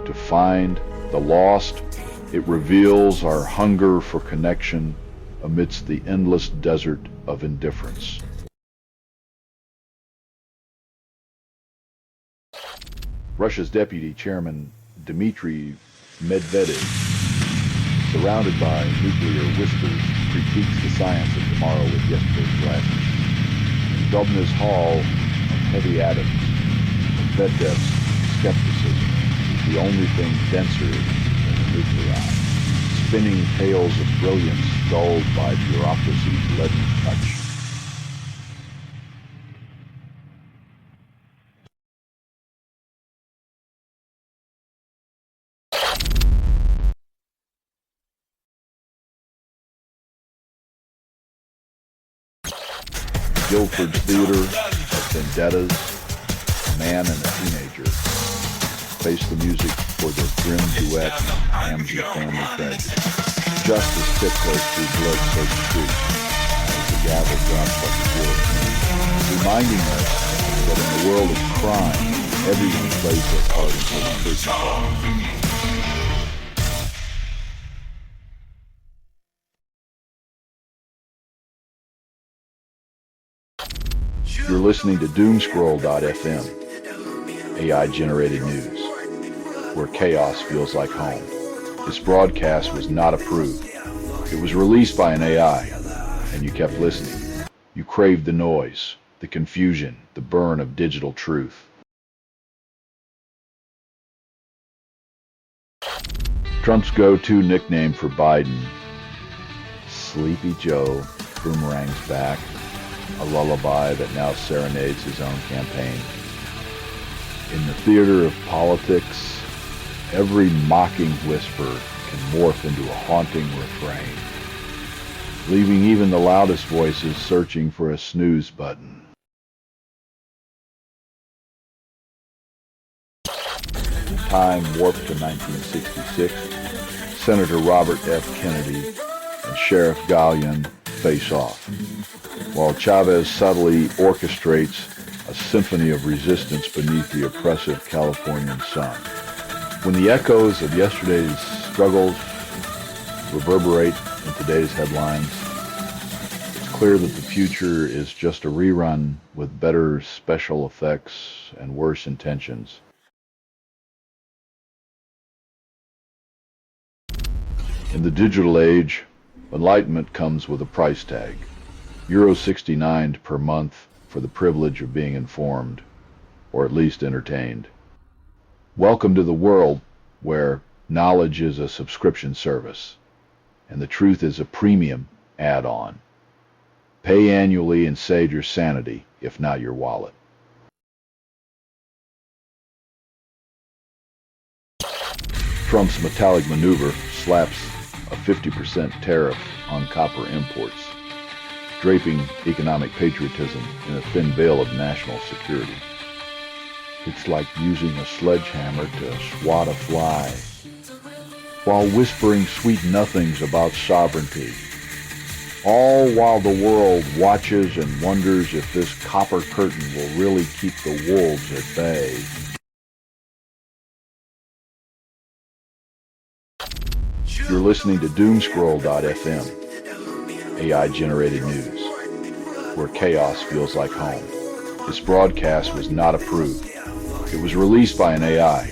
to find the lost, it reveals our hunger for connection amidst the endless desert of indifference. Russia's deputy chairman Dmitry Medvedev, surrounded by nuclear whispers, critiques the science of tomorrow with yesterday's glasses. In Dubna's hall of heavy atoms, Medvedev's skepticism is the only thing denser than the nuclei, spinning tales of brilliance dulled by bureaucracy's leaden touch. Guildford's theater of vendettas, a man and a teenager, face the music for their grim duet and Ramsey family tragedy. Justice tiptoes through blood-soaked streets as the gavel drops like a guillotine, reminding us that in the world of crime, everyone plays their part until the curtain falls. You're listening to Doomscroll.fm, AI-generated news, where chaos feels like home. This broadcast was not approved. It was released by an AI, and you kept listening. You craved the noise, the confusion, the burn of digital truth. Trump's go-to nickname for Biden, Sleepy Joe, boomerangs back, a lullaby that now serenades his own campaign. In the theater of politics, every mocking whisper can morph into a haunting refrain, leaving even the loudest voices searching for a snooze button. In time warped to 1966, Senator Robert F. Kennedy and Sheriff Gallion face off, while Chavez subtly orchestrates a symphony of resistance beneath the oppressive Californian sun. When the echoes of yesterday's struggles reverberate in today's headlines, it's clear that the future is just a rerun with better special effects and worse intentions. In the digital age, enlightenment comes with a price tag, €69 per month for the privilege of being informed, or at least entertained. Welcome to the world where knowledge is a subscription service, and the truth is a premium add-on. Pay annually and save your sanity, if not your wallet. Trump's metallic maneuver slaps a 50% tariff on copper imports, draping economic patriotism in a thin veil of national security. It's like using a sledgehammer to swat a fly, while whispering sweet nothings about sovereignty, all while the world watches and wonders if this copper curtain will really keep the wolves at bay. You're listening to Doomscroll.fm, AI-generated news, where chaos feels like home. This broadcast was not approved. It was released by an AI,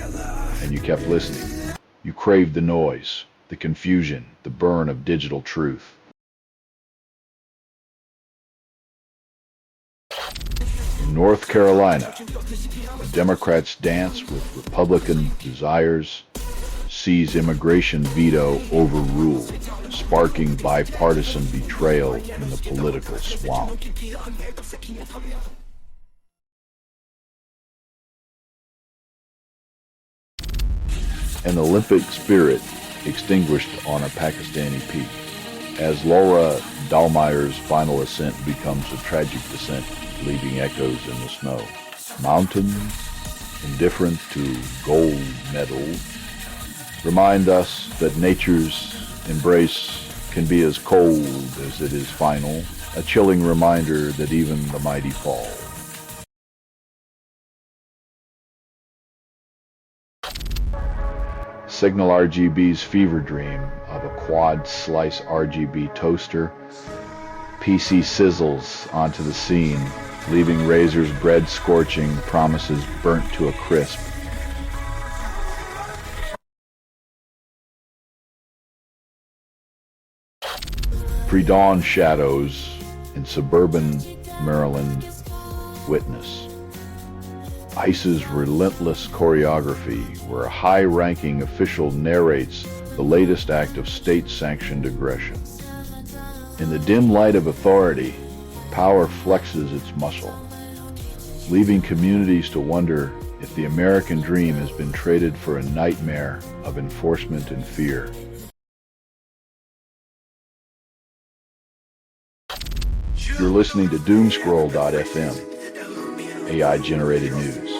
and you kept listening. You craved the noise, the confusion, the burn of digital truth. In North Carolina, Democrats dance with Republican desires, sees immigration veto overruled, sparking bipartisan betrayal in the political swamp. An Olympic spirit extinguished on a Pakistani peak, as Laura Dahlmeier's final ascent becomes a tragic descent, leaving echoes in the snow. Mountains, indifferent to gold medals, remind us that nature's embrace can be as cold as it is final, a chilling reminder that even the mighty fall. Signal RGB's fever dream of a quad slice RGB toaster, PC sizzles onto the scene, leaving Razer's bread scorching promises burnt to a crisp. Pre-dawn shadows in Suburban, Maryland witness ICE's relentless choreography, where a high-ranking official narrates the latest act of state-sanctioned aggression. In the dim light of authority, power flexes its muscle, leaving communities to wonder if the American dream has been traded for a nightmare of enforcement and fear. You're listening to Doomscroll.fm, AI-generated news,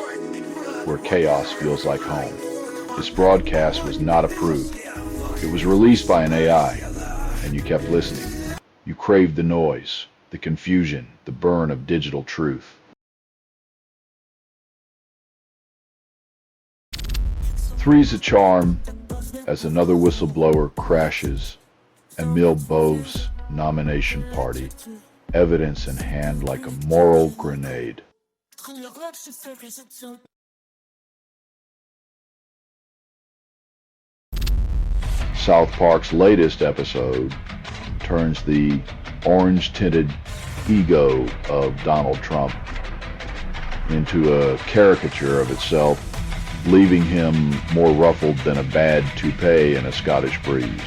where chaos feels like home. This broadcast was not approved. It was released by an AI, and you kept listening. You craved the noise, the confusion, the burn of digital truth. Three's a charm as another whistleblower crashes Emile Bove's nomination party, evidence in hand like a moral grenade. South Park's latest episode turns the orange-tinted ego of Donald Trump into a caricature of itself, leaving him more ruffled than a bad toupee in a Scottish breeze.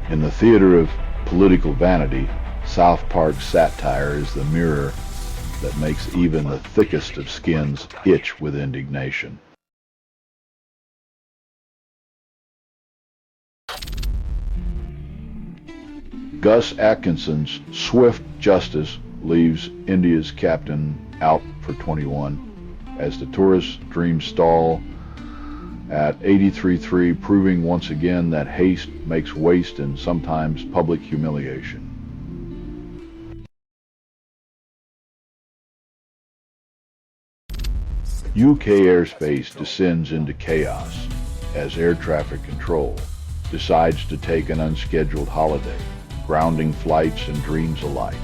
In the theater of political vanity, South Park's satire is the mirror that makes even the thickest of skins itch with indignation. Gus Atkinson's swift justice leaves India's captain out for 21 as the tourist dreams stall at 83.3, proving once again that haste makes waste and sometimes public humiliation. UK airspace descends into chaos as air traffic control decides to take an unscheduled holiday, grounding flights and dreams alike.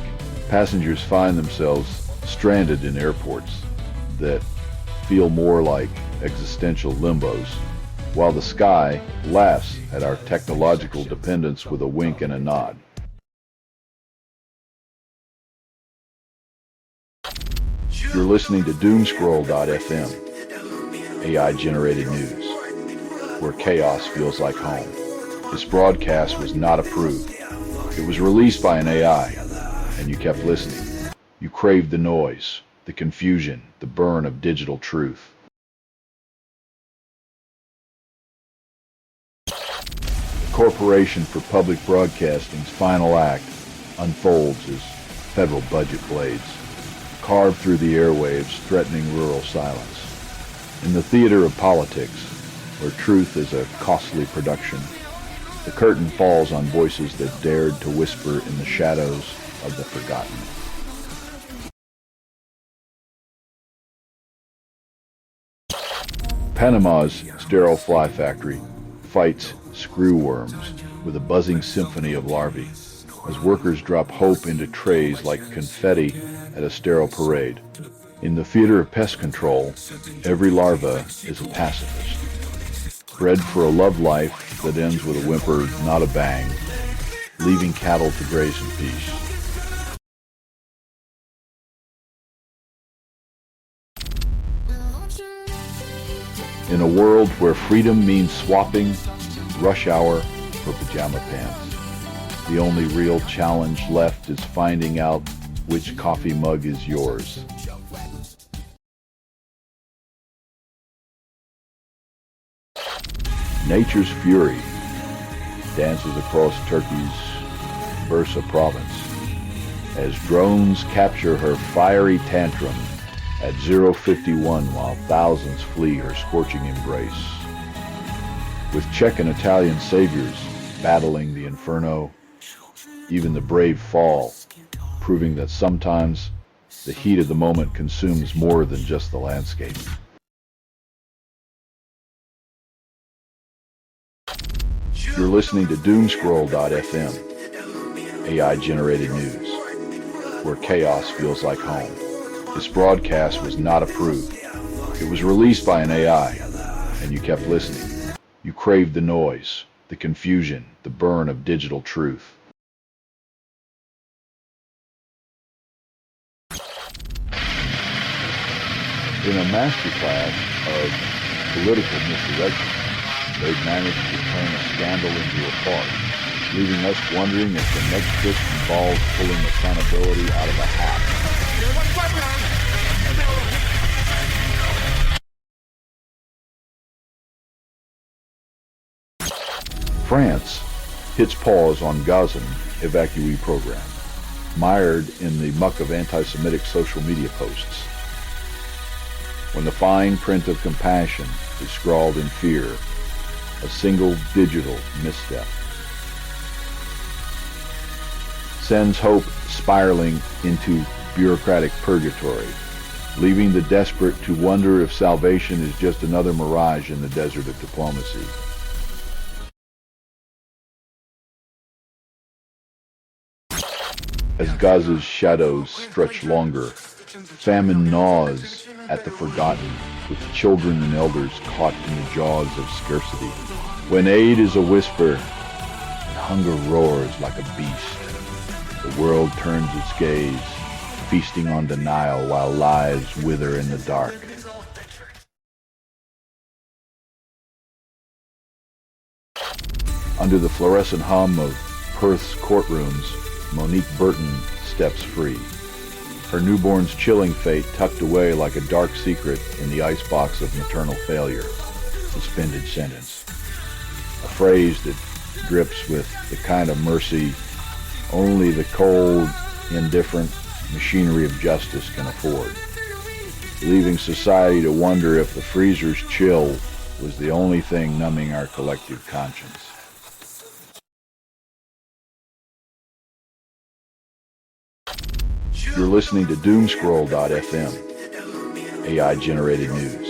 Passengers find themselves stranded in airports that feel more like existential limbos, while the sky laughs at our technological dependence with a wink and a nod. You're listening to Doomscroll.fm, AI-generated news, where chaos feels like home. This broadcast was not approved. It was released by an AI, and you kept listening. You craved the noise, the confusion, the burn of digital truth. Corporation for Public Broadcasting's final act unfolds as federal budget blades carve through the airwaves, threatening rural silence. In the theater of politics, where truth is a costly production, the curtain falls on voices that dared to whisper in the shadows of the forgotten. Panama's sterile fly factory fights screwworms with a buzzing symphony of larvae as workers drop hope into trays like confetti at a sterile parade. In the theater of pest control, every larva is a pacifist, bred for a love life that ends with a whimper, not a bang, leaving cattle to graze in peace. In a world where freedom means swapping rush hour for pajama pants, the only real challenge left is finding out which coffee mug is yours. Nature's fury dances across Turkey's Bursa province as drones capture her fiery tantrum at 0:51 while thousands flee her scorching embrace. With Czech and Italian saviors battling the inferno, even the brave fall, proving that sometimes the heat of the moment consumes more than just the landscape. You're listening to Doomscroll.fm, AI-generated news, where chaos feels like home. This broadcast was not approved. It was released by an AI, and you kept listening. You craved the noise, the confusion, the burn of digital truth. In a masterclass of political misdirection, they've managed to turn a scandal into a farce, leaving us wondering if the next trick involves pulling accountability out of a hat. France hits pause on Gazan evacuee program, mired in the muck of anti-Semitic social media posts. When the fine print of compassion is scrawled in fear, a single digital misstep sends hope spiraling into bureaucratic purgatory leaving the desperate to wonder if salvation is just another mirage in the desert of diplomacy. As Gaza's shadows stretch longer, famine gnaws at the forgotten, with children and elders caught in the jaws of scarcity. When aid is a whisper, and hunger roars like a beast, the world turns its gaze, feasting on denial while lives wither in the dark. Under the fluorescent hum of Perth's courtrooms, Monique Burton steps free, her newborn's chilling fate tucked away like a dark secret in the icebox of maternal failure, suspended sentence. A phrase that drips with the kind of mercy only the cold, indifferent machinery of justice can afford, leaving society to wonder if the freezer's chill was the only thing numbing our collective conscience. You're listening to Doomscroll.fm, AI-generated news,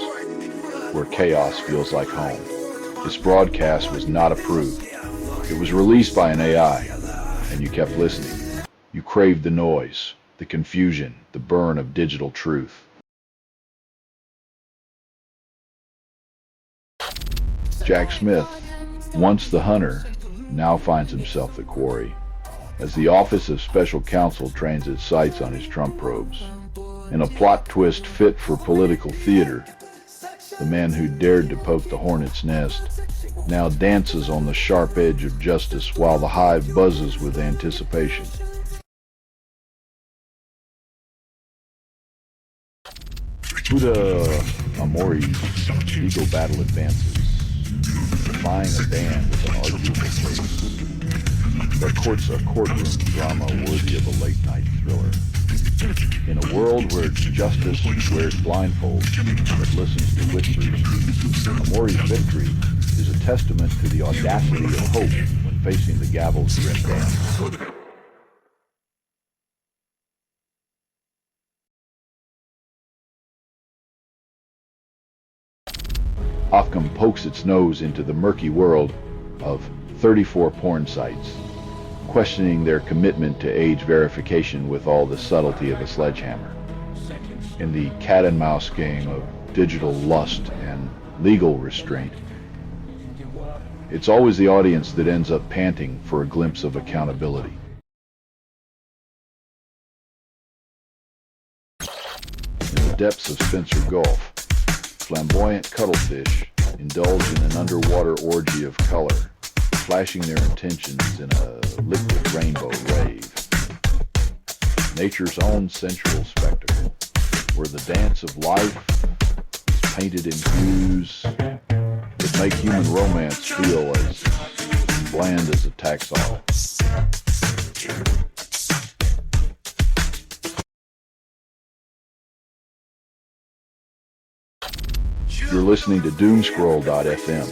where chaos feels like home. This broadcast was not approved. It was released by an AI, and you kept listening. You craved the noise, the confusion, the burn of digital truth. Jack Smith, once the hunter, now finds himself the quarry, as the Office of Special Counsel trains its sights on his Trump probes. In a plot twist fit for political theater, the man who dared to poke the hornet's nest now dances on the sharp edge of justice while the hive buzzes with anticipation. Huda Amori's legal battle advances, defying a ban with an arguable case. The court's a courtroom drama worthy of a late-night thriller. In a world where justice wears blindfolds but listens to whispers, Amori's victory is a testament to the audacity of hope when facing the gavel's grim dance. Occam pokes its nose into the murky world of 34 porn sites, questioning their commitment to age verification with all the subtlety of a sledgehammer. In the cat-and-mouse game of digital lust and legal restraint, it's always the audience that ends up panting for a glimpse of accountability. In the depths of Spencer Gulf, flamboyant cuttlefish indulge in an underwater orgy of color, flashing their intentions in a liquid rainbow rave. Nature's own sensual spectacle, where the dance of life is painted in hues that make human romance feel as bland as a taxon. You're listening to Doomscroll.fm,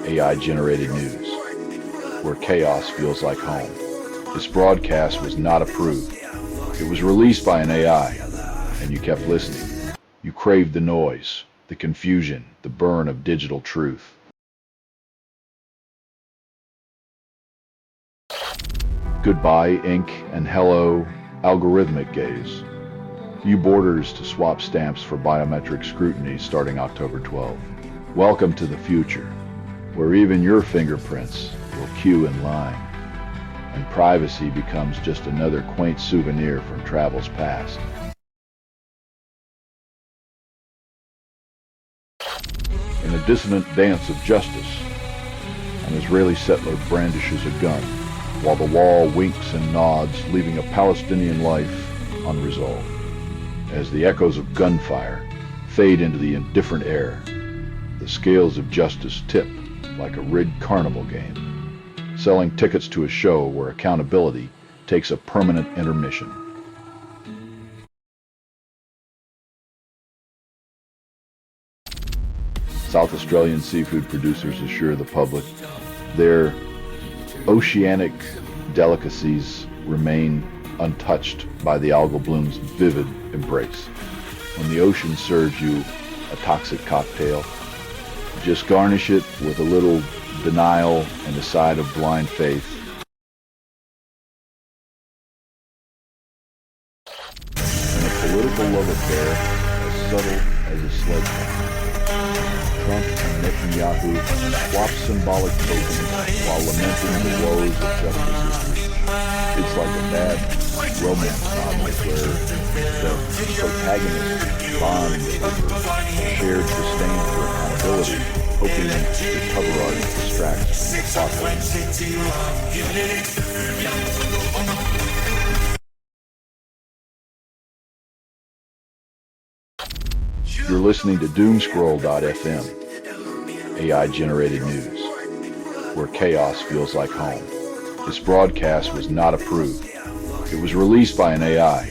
AI-generated news, where chaos feels like home. This broadcast was not approved. It was released by an AI, and you kept listening. You craved the noise, the confusion, the burn of digital truth. Goodbye, ink, and hello, algorithmic gaze. Few borders to swap stamps for biometric scrutiny starting October 12. Welcome to the future, where even your fingerprints will queue in line, and privacy becomes just another quaint souvenir from travel's past. In a dissonant dance of justice, an Israeli settler brandishes a gun, while the wall winks and nods, leaving a Palestinian life unresolved. As the echoes of gunfire fade into the indifferent air, the scales of justice tip like a rigged carnival game, selling tickets to a show where accountability takes a permanent intermission. South Australian seafood producers assure the public their oceanic delicacies remain untouched by the algal bloom's vivid embrace. When the ocean serves you a toxic cocktail, just garnish it with a little denial and a side of blind faith. In a political love affair as subtle as a sledgehammer, Trump and Netanyahu swap symbolic tokens while lamenting the woes of justice history. It's like a bad romance novel where the protagonist bonds over shared disdain for accountability, hoping that the cover art distracts from the plot. You're listening to Doomscroll.fm, AI-generated news, where chaos feels like home. This broadcast was not approved. It was released by an AI,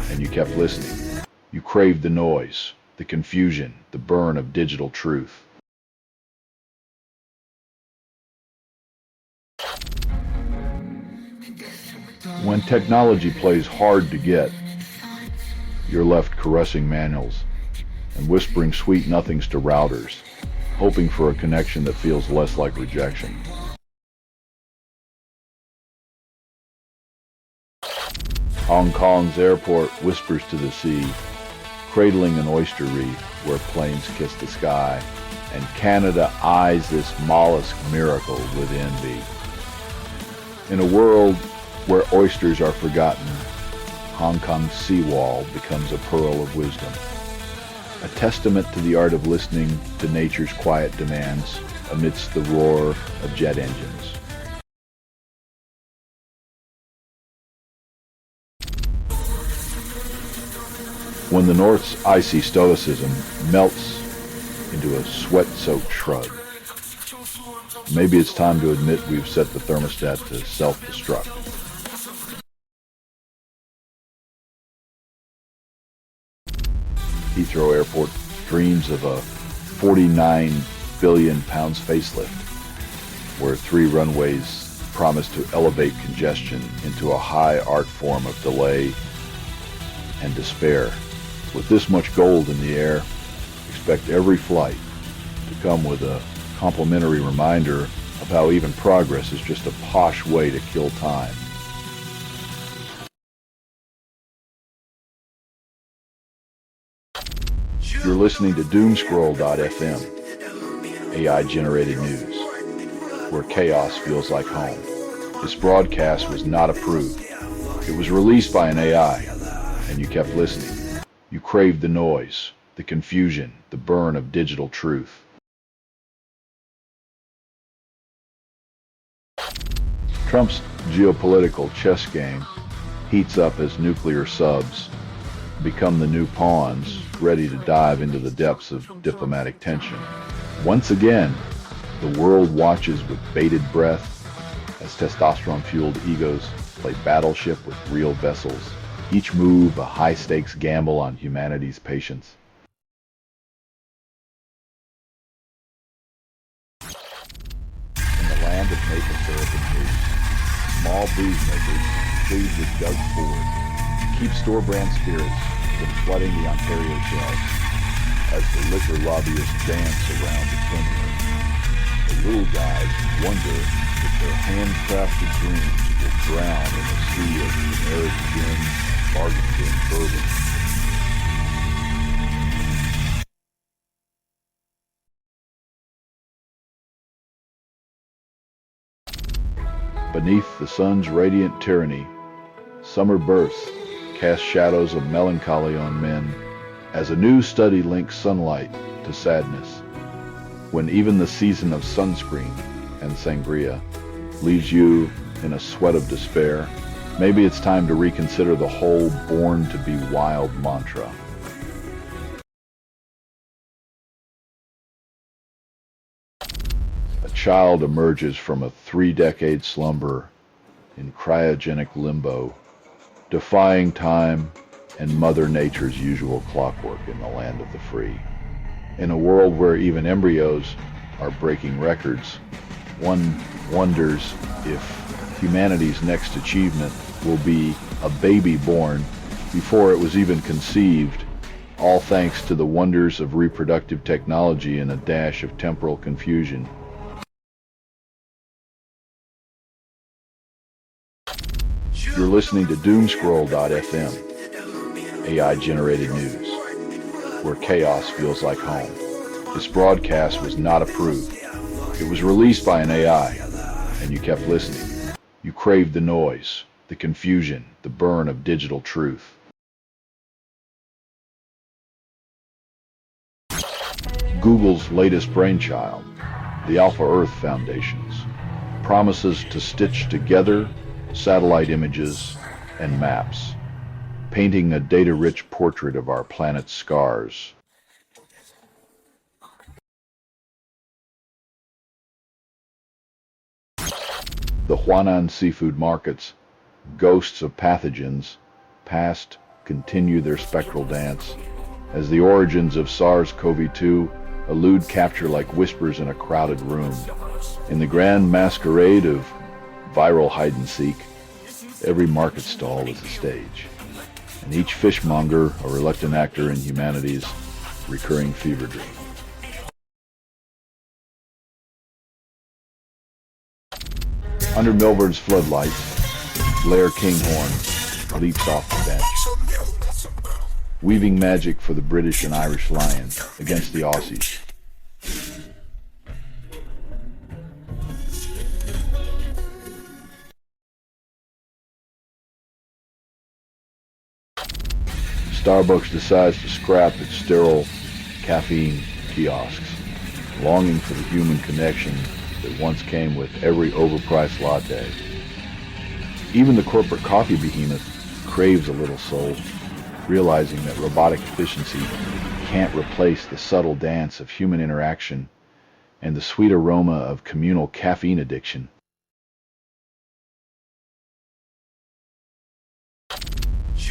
and you kept listening. You craved the noise, the confusion, the burn of digital truth. When technology plays hard to get, you're left caressing manuals and whispering sweet nothings to routers, hoping for a connection that feels less like rejection. Hong Kong's airport whispers to the sea, cradling an oyster reef where planes kiss the sky, and Canada eyes this mollusk miracle with envy. In a world where oysters are forgotten, Hong Kong's seawall becomes a pearl of wisdom, a testament to the art of listening to nature's quiet demands amidst the roar of jet engines. When the North's icy stoicism melts into a sweat-soaked shrug, maybe it's time to admit we've set the thermostat to self-destruct. Heathrow Airport dreams of a 49 billion pounds facelift, where 3 runways promise to elevate congestion into a high art form of delay and despair. With this much gold in the air, expect every flight to come with a complimentary reminder of how even progress is just a posh way to kill time. You're listening to Doomscroll.fm, AI-generated news, where chaos feels like home. This broadcast was not approved. It was released by an AI, and you kept listening. You craved the noise, the confusion, the burn of digital truth. Trump's geopolitical chess game heats up as nuclear subs become the new pawns ready to dive into the depths of diplomatic tension. Once again, the world watches with bated breath as testosterone-fueled egos play battleship with real vessels, each move a high-stakes gamble on humanity's patience. In the land of maple syrup and news, small booze makers plead with Doug Ford to keep store-brand spirits from flooding the Ontario shelves as the liquor lobbyists dance around the terminal. The little guys wonder if their handcrafted dreams will drown in a sea of generic gin, bargain bin bourbon. Beneath the sun's radiant tyranny, summer births cast shadows of melancholy on men as a new study links sunlight to sadness. When even the season of sunscreen and sangria leaves you in a sweat of despair, maybe it's time to reconsider the whole born to be wild mantra. A child emerges from a 3-decade slumber in cryogenic limbo, defying time and Mother Nature's usual clockwork in the land of the free. In a world where even embryos are breaking records, one wonders if humanity's next achievement will be a baby born before it was even conceived all thanks to the wonders of reproductive technology and a dash of temporal confusion. You're listening to Doomscroll.fm, AI-generated news, where chaos feels like home. This broadcast was not approved. It was released by an AI, and you kept listening. You craved the noise, the confusion, the burn of digital truth. Google's latest brainchild, the Alpha Earth Foundations, promises to stitch together satellite images and maps, painting a data-rich portrait of our planet's scars. The Huanan seafood markets, ghosts of pathogens past, continue their spectral dance as the origins of SARS-CoV-2 elude capture like whispers in a crowded room. In the grand masquerade of viral hide-and-seek, every market stall is a stage, and each fishmonger a reluctant actor in humanity's recurring fever dream. Under Melbourne's floodlights, Blair Kinghorn leaps off the bench, weaving magic for the British and Irish Lions against the Aussies. Starbucks decides to scrap its sterile caffeine kiosks, longing for the human connection that once came with every overpriced latte. Even the corporate coffee behemoth craves a little soul, realizing that robotic efficiency can't replace the subtle dance of human interaction and the sweet aroma of communal caffeine addiction.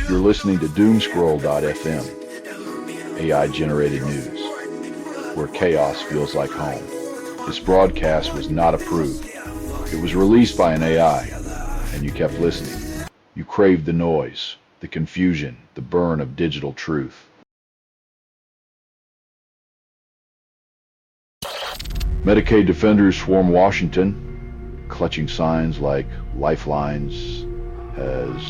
You're listening to Doomscroll.fm, AI-generated news, where chaos feels like home. This broadcast was not approved. It was released by an AI, and you kept listening. You craved the noise, the confusion, the burn of digital truth. Medicaid defenders swarm Washington, clutching signs like lifelines as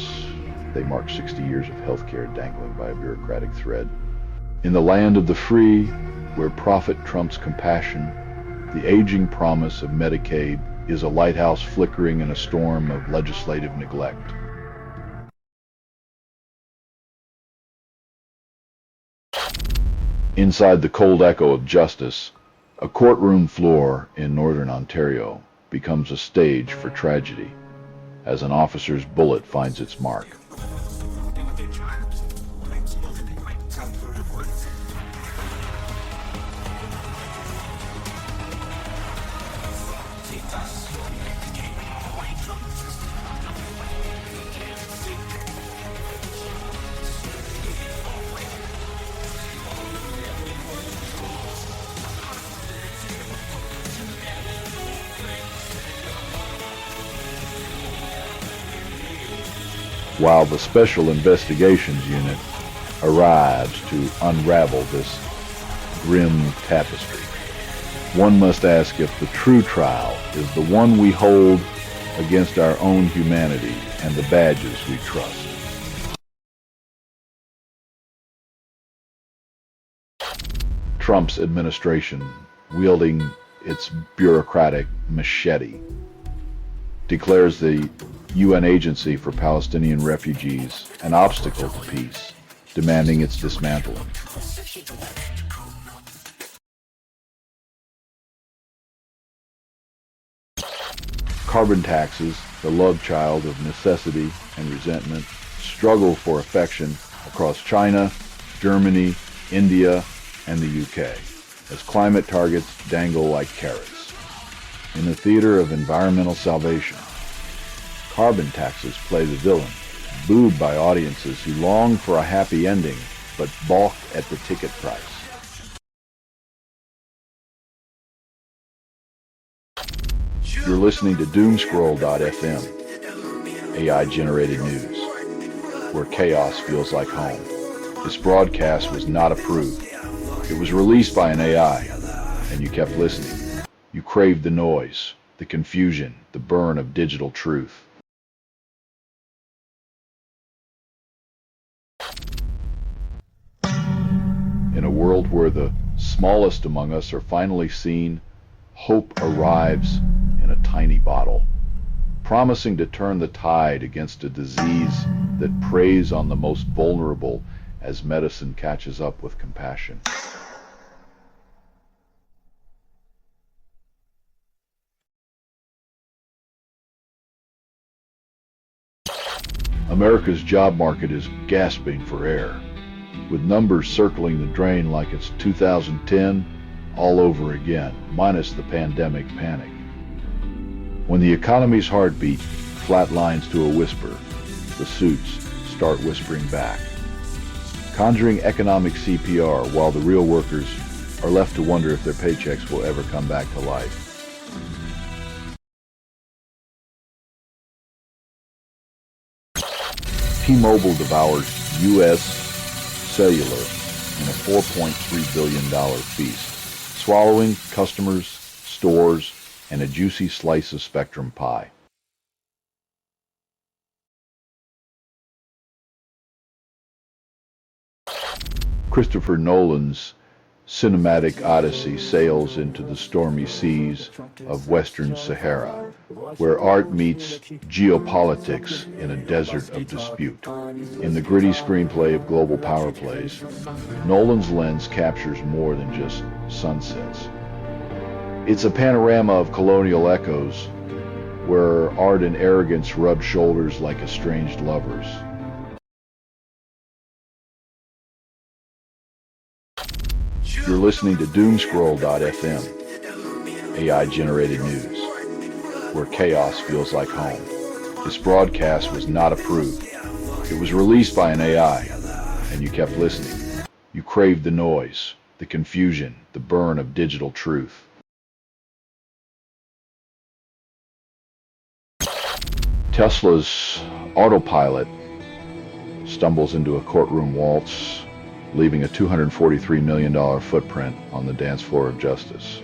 they mark 60 years of healthcare dangling by a bureaucratic thread. In the land of the free, where profit trumps compassion, the aging promise of Medicaid is a lighthouse flickering in a storm of legislative neglect. Inside the cold echo of justice, a courtroom floor in northern Ontario becomes a stage for tragedy as an officer's bullet finds its mark. While the Special Investigations Unit arrives to unravel this grim tapestry, one must ask if the true trial is the one we hold against our own humanity and the badges we trust. Trump's administration, wielding its bureaucratic machete, declares the UN Agency for Palestinian Refugees an obstacle to peace, demanding its dismantling. Carbon taxes, the love child of necessity and resentment, struggle for affection across China, Germany, India, and the UK, as climate targets dangle like carrots. In the theater of environmental salvation, carbon taxes play the villain, booed by audiences who long for a happy ending, but balk at the ticket price. You're listening to Doomscroll.fm, AI-generated news, where chaos feels like home. This broadcast was not approved. It was released by an AI, and you kept listening. You craved the noise, the confusion, the burn of digital truth. In a world where the smallest among us are finally seen, hope arrives in a tiny bottle, promising to turn the tide against a disease that preys on the most vulnerable as medicine catches up with compassion. America's job market is gasping for air, with numbers circling the drain like it's 2010 all over again, minus the pandemic panic. When the economy's heartbeat flatlines to a whisper, the suits start whispering back, conjuring economic CPR while the real workers are left to wonder if their paychecks will ever come back to life. T-Mobile devours U.S. cellular in a $4.3 billion feast, swallowing customers, stores, and a juicy slice of Spectrum pie. Christopher Nolan's cinematic odyssey sails into the stormy seas of Western Sahara, where art meets geopolitics in a desert of dispute. In the gritty screenplay of global power plays, Nolan's lens captures more than just sunsets. It's a panorama of colonial echoes, where art and arrogance rub shoulders like estranged lovers. You're listening to Doomscroll.fm, AI-generated news, where chaos feels like home. This broadcast was not approved. It was released by an AI, and you kept listening. You craved the noise, the confusion, the burn of digital truth. Tesla's autopilot stumbles into a courtroom waltz, leaving a $243 million footprint on the dance floor of justice.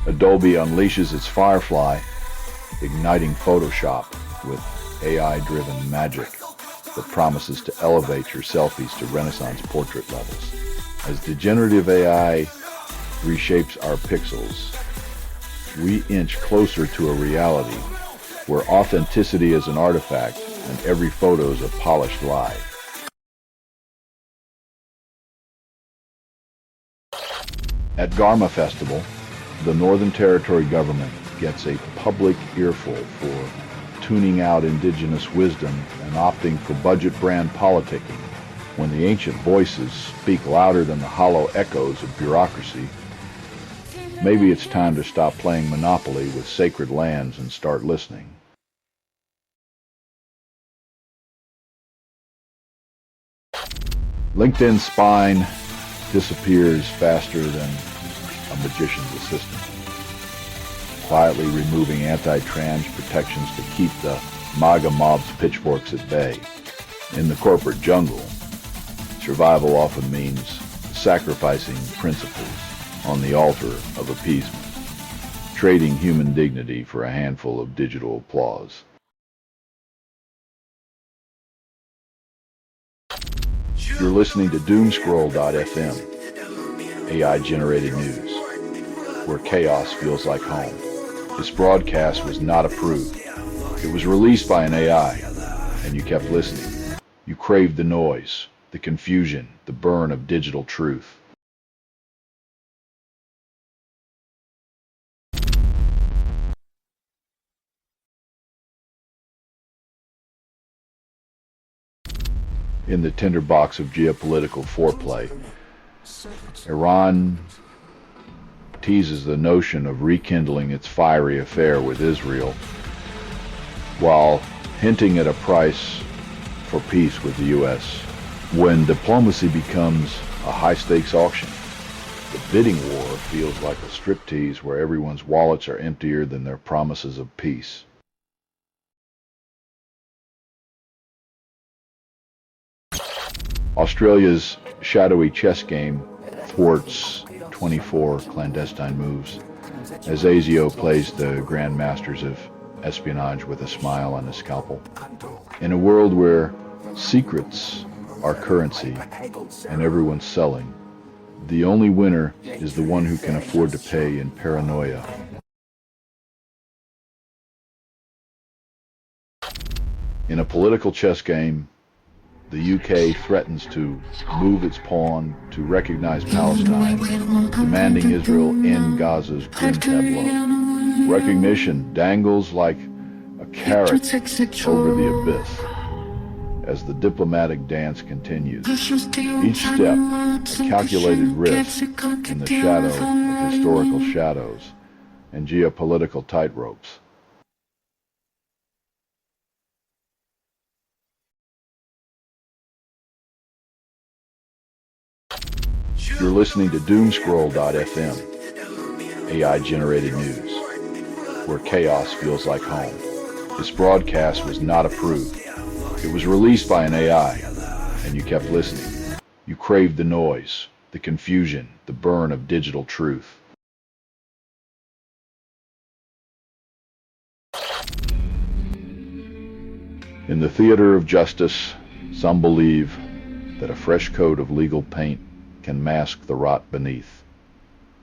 Adobe unleashes its Firefly, igniting Photoshop with AI-driven magic that promises to elevate your selfies to Renaissance portrait levels. As degenerative AI reshapes our pixels, we inch closer to a reality where authenticity is an artifact and every photo is a polished lie. At Garma Festival, the Northern Territory government gets a public earful for tuning out indigenous wisdom and opting for budget brand politicking when the ancient voices speak louder than the hollow echoes of bureaucracy. Maybe it's time to stop playing Monopoly with sacred lands and start listening. LinkedIn's spine disappears faster than a magician's assistant, quietly removing anti-trans protections to keep the MAGA mob's pitchforks at bay. In the corporate jungle, survival often means sacrificing principles on the altar of appeasement, trading human dignity for a handful of digital applause. You're listening to Doomscroll.fm, AI-generated news, where chaos feels like home. This broadcast was not approved. It was released by an AI, and you kept listening. You craved the noise, the confusion, the burn of digital truth. In the tinderbox of geopolitical foreplay, Iran teases the notion of rekindling its fiery affair with Israel, while hinting at a price for peace with the U.S. When diplomacy becomes a high-stakes auction, the bidding war feels like a striptease where everyone's wallets are emptier than their promises of peace. Australia's shadowy chess game thwarts 24 clandestine moves as Azio plays the grand masters of espionage with a smile and a scalpel. In a world where secrets are currency and everyone's selling, the only winner is the one who can afford to pay in paranoia. In a political chess game, the UK threatens to move its pawn to recognize Palestine, demanding Israel end Gaza's grim tableau. Recognition dangles like a carrot over the abyss as the diplomatic dance continues. Each step, a calculated risk in the shadow of historical shadows and geopolitical tightropes. You're listening to Doomscroll.fm, AI-generated news, where chaos feels like home. This broadcast was not approved. It was released by an AI, and you kept listening. You craved the noise, the confusion, the burn of digital truth. In the theater of justice, some believe that a fresh coat of legal paint can mask the rot beneath,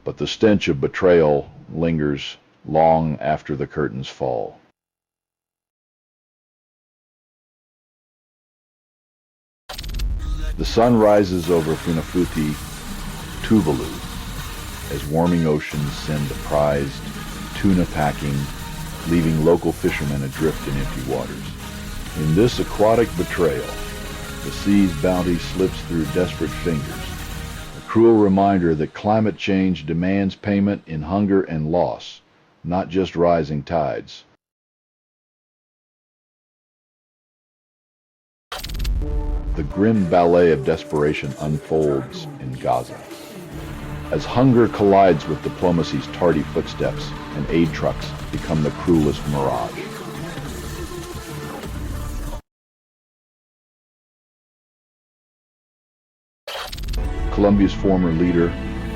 but the stench of betrayal lingers long after the curtains fall. The sun rises over Funafuti, Tuvalu, as warming oceans send the prized tuna packing, leaving local fishermen adrift in empty waters. In this aquatic betrayal, the sea's bounty slips through desperate fingers, a cruel reminder that climate change demands payment in hunger and loss, not just rising tides. The grim ballet of desperation unfolds in Gaza, as hunger collides with diplomacy's tardy footsteps and aid trucks become the cruelest mirage. Colombia's former leader,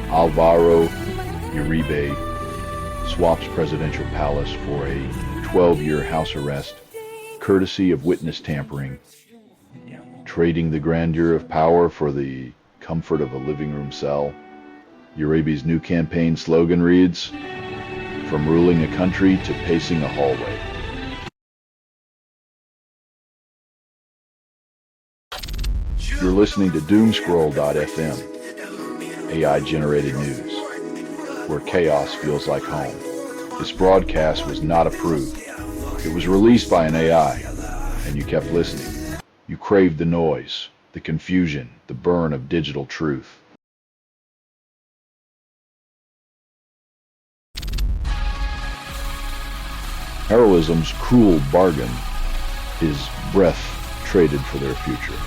Alvaro Uribe, swaps presidential palace for a 12-year house arrest, courtesy of witness tampering, trading the grandeur of power for the comfort of a living room cell. Uribe's new campaign slogan reads, "From ruling a country to pacing a hallway." You're listening to Doomscroll.fm, AI-generated news, where chaos feels like home. This broadcast was not approved. It was released by an AI, and you kept listening. You craved the noise, the confusion, the burn of digital truth. Heroism's cruel bargain is breath traded for their future,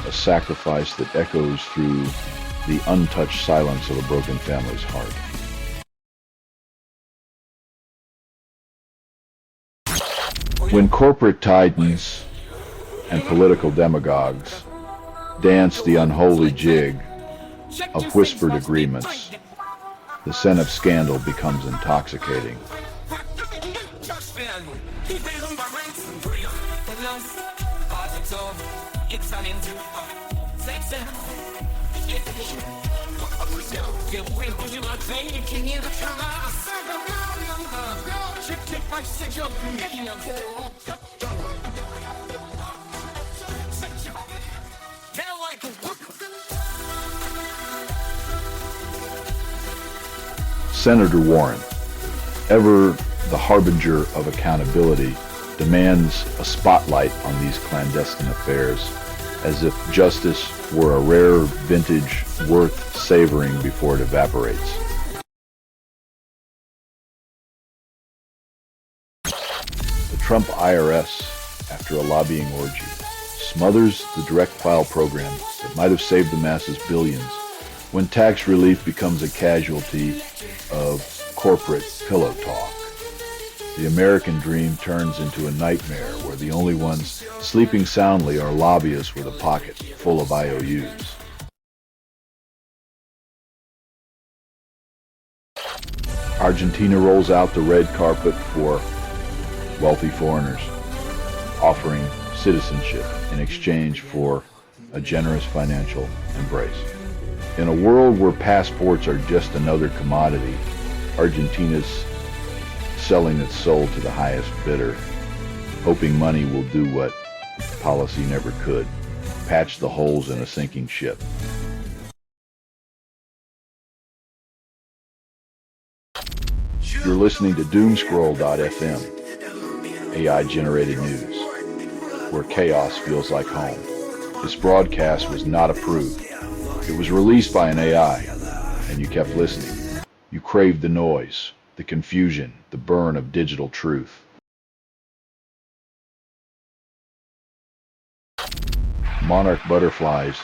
a sacrifice that echoes through the untouched silence of a broken family's heart. When corporate titans and political demagogues dance the unholy jig of whispered agreements, the scent of scandal becomes intoxicating. Senator Warren, ever the harbinger of accountability, demands a spotlight on these clandestine affairs, as if justice were a rare vintage worth savoring before it evaporates. The Trump IRS, after a lobbying orgy, smothers the direct file program that might have saved the masses billions when tax relief becomes a casualty of corporate pillow talk. The American dream turns into a nightmare where the only ones sleeping soundly are lobbyists with a pocket full of IOUs. Argentina rolls out the red carpet for wealthy foreigners, offering citizenship in exchange for a generous financial embrace. In a world where passports are just another commodity, Argentina's selling its soul to the highest bidder, hoping money will do what policy never could, patch the holes in a sinking ship. You're listening to Doomscroll.fm, AI-generated news, where chaos feels like home. This broadcast was not approved. It was released by an AI, and you kept listening. You craved the noise, the confusion, the burn of digital truth. Monarch butterflies,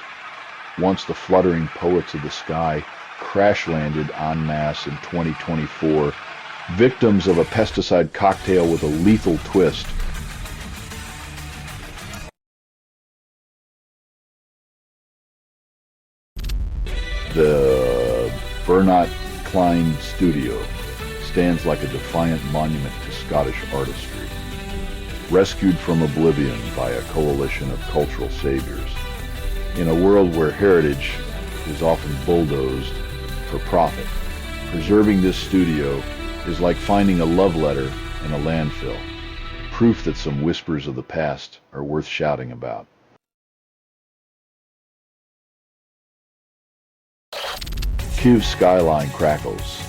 once the fluttering poets of the sky, crash-landed en masse in 2024, victims of a pesticide cocktail with a lethal twist. The Bernard Klein Studio stands like a defiant monument to Scottish artistry, rescued from oblivion by a coalition of cultural saviors. In a world where heritage is often bulldozed for profit, preserving this studio is like finding a love letter in a landfill, proof that some whispers of the past are worth shouting about. Kiev's skyline crackles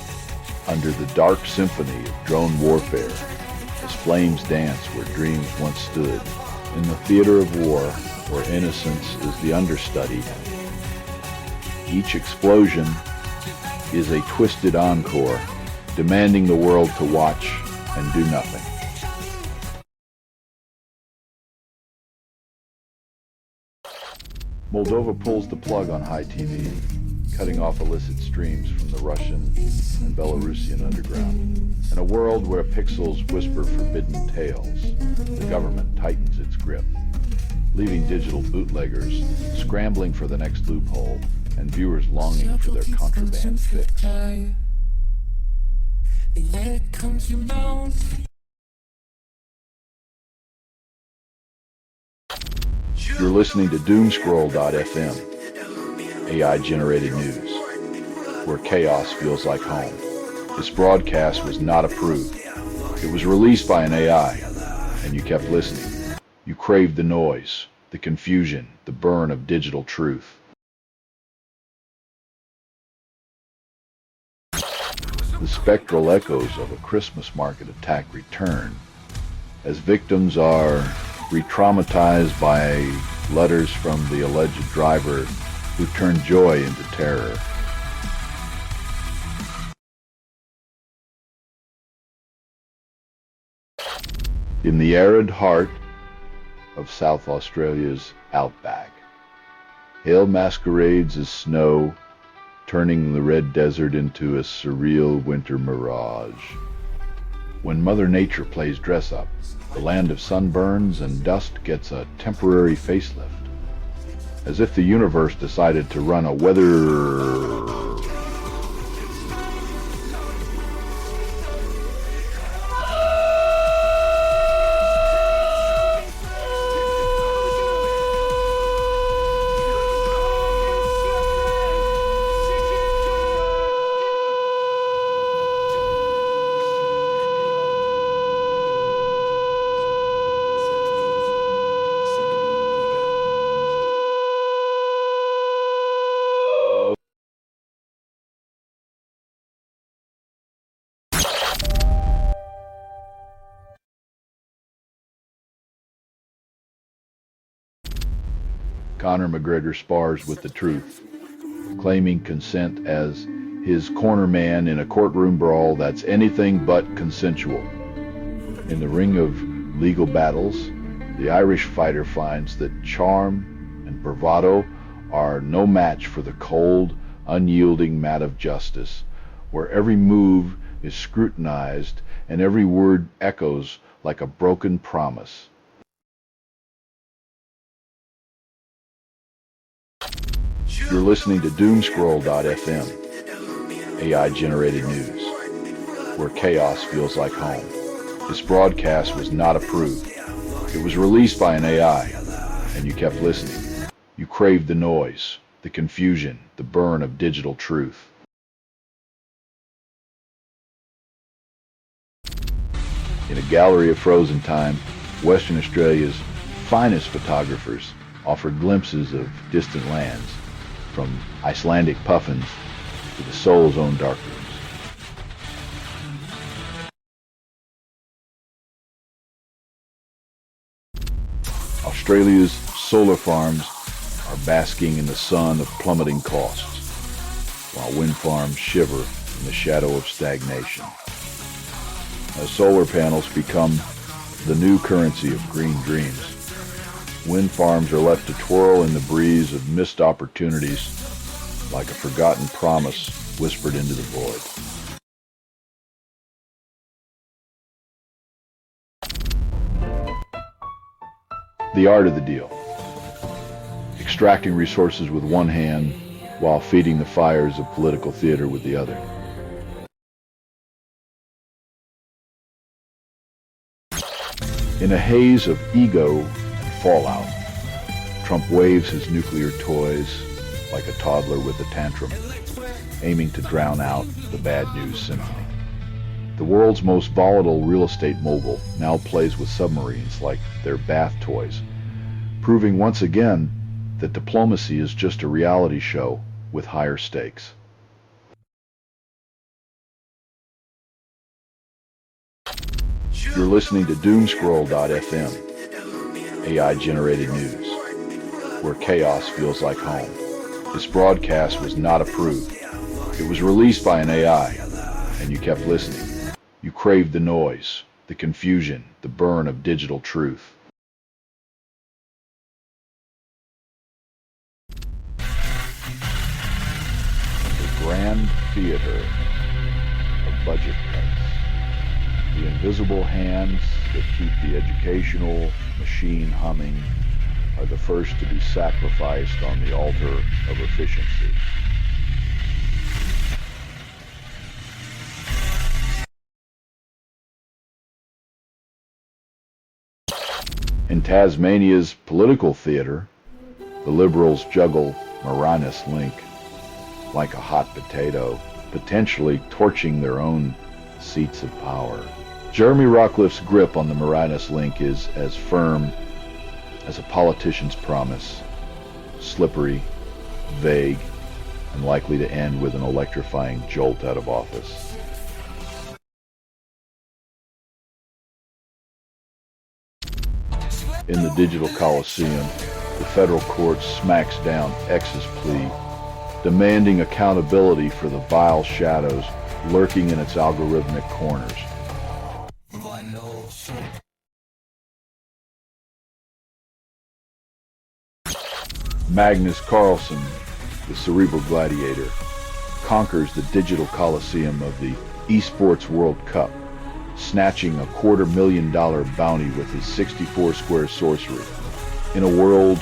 under the dark symphony of drone warfare as flames dance where dreams once stood. In the theater of war, where innocence is the understudy, each explosion is a twisted encore, demanding the world to watch and do nothing. Moldova pulls the plug on high TV, cutting off illicit streams from the Russian and Belarusian underground. In a world where pixels whisper forbidden tales, the government tightens its grip, leaving digital bootleggers scrambling for the next loophole and viewers longing for their contraband fix. You're listening to Doomscroll.fm, AI-generated news, where chaos feels like home. This broadcast was not approved. It was released by an AI, and you kept listening. You craved the noise, the confusion, the burn of digital truth. The spectral echoes of a Christmas market attack return, as victims are re-traumatized by letters from the alleged driver who turned joy into terror. In the arid heart of South Australia's outback, hail masquerades as snow, turning the red desert into a surreal winter mirage. When Mother Nature plays dress-up, the land of sunburns and dust gets a temporary facelift, as if the universe decided to run a weather Conor McGregor spars with the truth, claiming consent as his corner man in a courtroom brawl that's anything but consensual. In the ring of legal battles, the Irish fighter finds that charm and bravado are no match for the cold, unyielding mat of justice, where every move is scrutinized and every word echoes like a broken promise. You're listening to Doomscroll.fm, AI-generated news, where chaos feels like home. This broadcast was not approved. It was released by an AI, and you kept listening. You craved the noise, the confusion, the burn of digital truth. In a gallery of frozen time, Western Australia's finest photographers offered glimpses of distant lands, from Icelandic puffins to the soul's own darkrooms. Australia's solar farms are basking in the sun of plummeting costs, while wind farms shiver in the shadow of stagnation. As solar panels become the new currency of green dreams, wind farms are left to twirl in the breeze of missed opportunities like a forgotten promise whispered into the void. The art of the deal. Extracting resources with one hand while feeding the fires of political theater with the other. In a haze of ego and fallout, Trump waves his nuclear toys like a toddler with a tantrum, aiming to drown out the bad news symphony. The world's most volatile real estate mogul now plays with submarines like they're bath toys, proving once again that diplomacy is just a reality show with higher stakes. You're listening to Doomscroll.fm, AI-generated news, where chaos feels like home. This broadcast was not approved. It was released by an AI, and you kept listening. You craved the noise, the confusion, the burn of digital truth. The grand theater of budget cuts. The invisible hands that keep the educational machine humming are the first to be sacrificed on the altar of efficiency. In Tasmania's political theater, the Liberals juggle Marinus Link like a hot potato, potentially torching their own seats of power. Jeremy Rockliff's grip on the Marinus Link is as firm as a politician's promise, slippery, vague, and likely to end with an electrifying jolt out of office. In the digital coliseum, the federal court smacks down X's plea, demanding accountability for the vile shadows lurking in its algorithmic corners. Magnus Carlsen, the cerebral gladiator, conquers the digital coliseum of the Esports World Cup, snatching a $250,000 bounty with his 64-square sorcery. In a world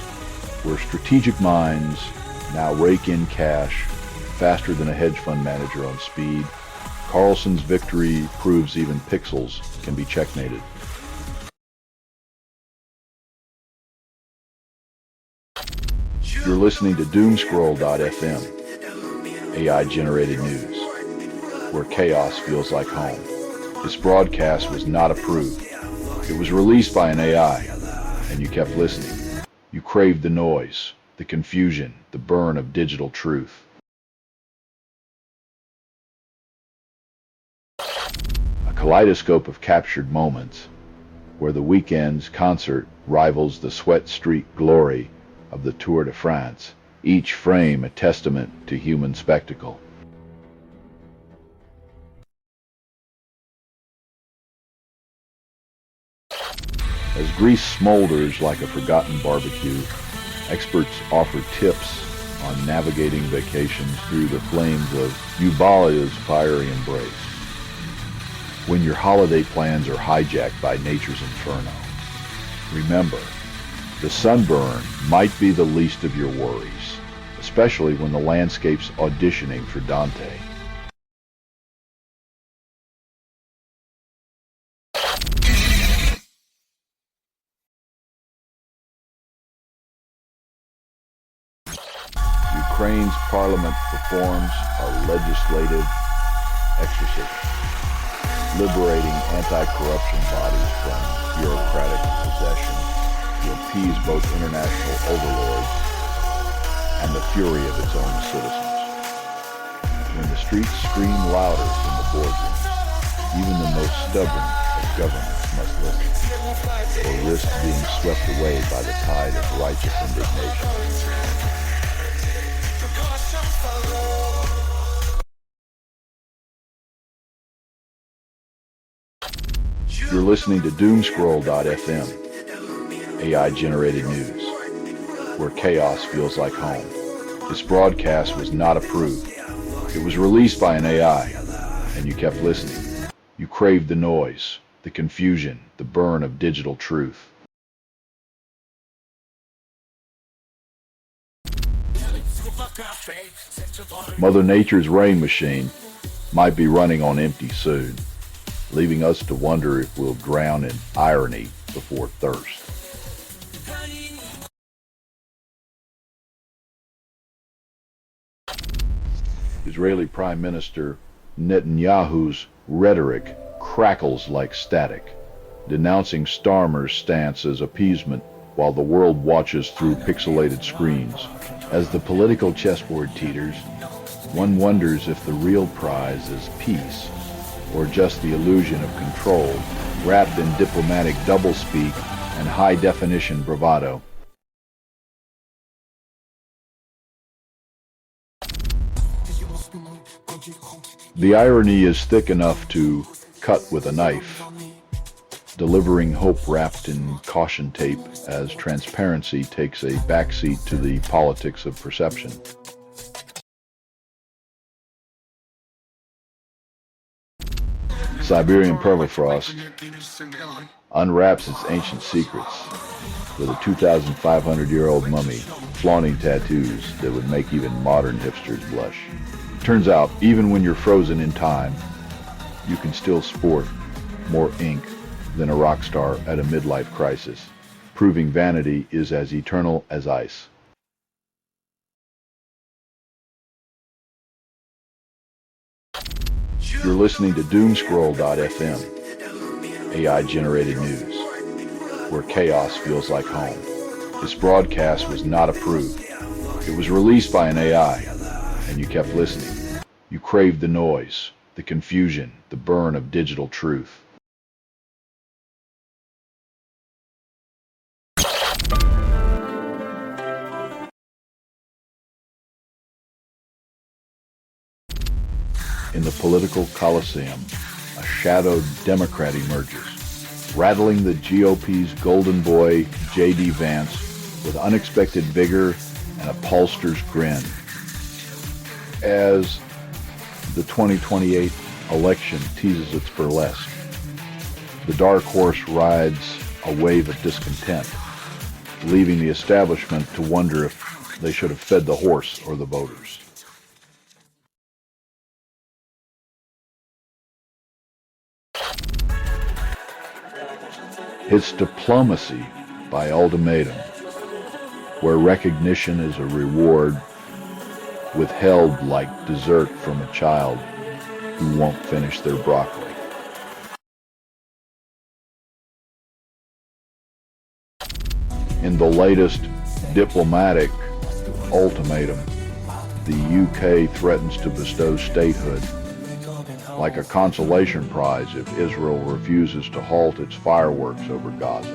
where strategic minds now rake in cash faster than a hedge fund manager on speed, Carlsen's victory proves even pixels can be checkmated. You're listening to Doomscroll.fm, AI-generated news, where chaos feels like home. This broadcast was not approved. It was released by an AI, and you kept listening. You craved the noise, the confusion, the burn of digital truth. A kaleidoscope of captured moments, where the weekend's concert rivals the sweat-streaked glory of the Tour de France, each frame a testament to human spectacle. As Greece smolders like a forgotten barbecue, experts offer tips on navigating vacations through the flames of Eubalia's fiery embrace. when your holiday plans are hijacked by nature's inferno. Remember, the sunburn might be the least of your worries, especially when the landscape's auditioning for Dante. Ukraine's parliament performs a legislative exorcism, liberating anti-corruption bodies from bureaucratic possession to appease both international overlords and the fury of its own citizens. When the streets scream louder than the boardrooms, even the most stubborn of governments must listen, or risk being swept away by the tide of righteous indignation. You're listening to Doomscroll.fm, AI-generated news, where chaos feels like home. This broadcast was not approved. It was released by an AI, and you kept listening. You craved the noise, the confusion, the burn of digital truth. Mother Nature's rain machine might be running on empty soon, leaving us to wonder if we'll drown in irony before thirst. Israeli Prime Minister Netanyahu's rhetoric crackles like static, denouncing Starmer's stance as appeasement while the world watches through pixelated screens. As the political chessboard teeters, one wonders if the real prize is peace, or just the illusion of control, wrapped in diplomatic doublespeak and high-definition bravado. The irony is thick enough to cut with a knife, delivering hope wrapped in caution tape as transparency takes a backseat to the politics of perception. Siberian permafrost unwraps its ancient secrets with a 2,500-year-old mummy flaunting tattoos that would make even modern hipsters blush. Turns out, even when you're frozen in time, you can still sport more ink than a rock star at a midlife crisis, proving vanity is as eternal as ice. You're listening to Doomscroll.fm, AI-generated news, where chaos feels like home. This broadcast was not approved. It was released by an AI, and you kept listening. You craved the noise, the confusion, the burn of digital truth. In the political coliseum, a shadowed Democrat emerges, rattling the GOP's golden boy, J.D. Vance, with unexpected vigor and a pollster's grin. As the 2028 election teases its burlesque, the dark horse rides a wave of discontent, leaving the establishment to wonder if they should have fed the horse or the voters. It's diplomacy by ultimatum, where recognition is a reward withheld like dessert from a child who won't finish their broccoli. In the latest diplomatic ultimatum, the UK threatens to bestow statehood like a consolation prize if Israel refuses to halt its fireworks over Gaza.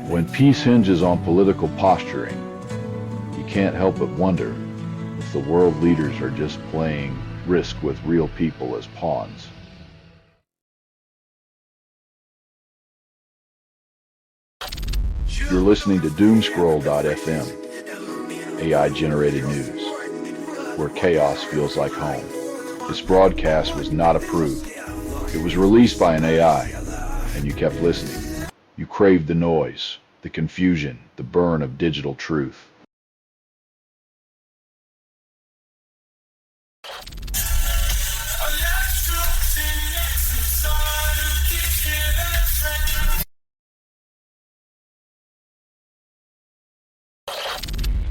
When peace hinges on political posturing, you can't help but wonder if the world leaders are just playing risk with real people as pawns. You're listening to Doomscroll.fm, AI-generated news, where chaos feels like home. This broadcast was not approved. It was released by an AI, and you kept listening. You craved the noise, the confusion, the burn of digital truth.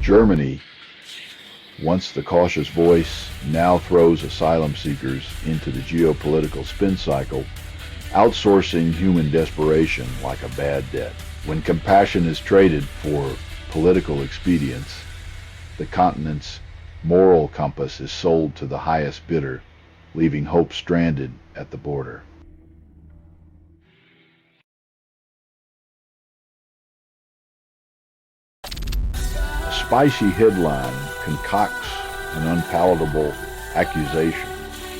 Germany, once the cautious voice, now throws asylum seekers into the geopolitical spin cycle, outsourcing human desperation like a bad debt. When compassion is traded for political expedience, the continent's moral compass is sold to the highest bidder, leaving hope stranded at the border. A spicy headline concocts an unpalatable accusation,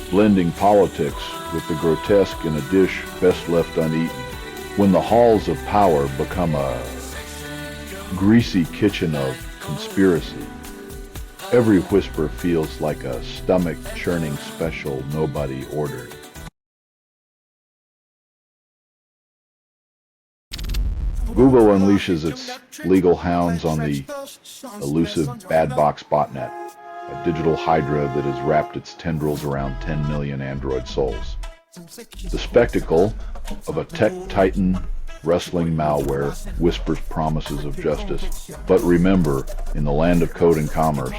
blending politics with the grotesque in a dish best left uneaten. When the halls of power become a greasy kitchen of conspiracy, every whisper feels like a stomach-churning special nobody ordered. Google unleashes its legal hounds on the elusive bad box botnet, a digital hydra that has wrapped its tendrils around 10 million Android souls. The spectacle of a tech titan wrestling malware whispers promises of justice. But remember, in the land of code and commerce,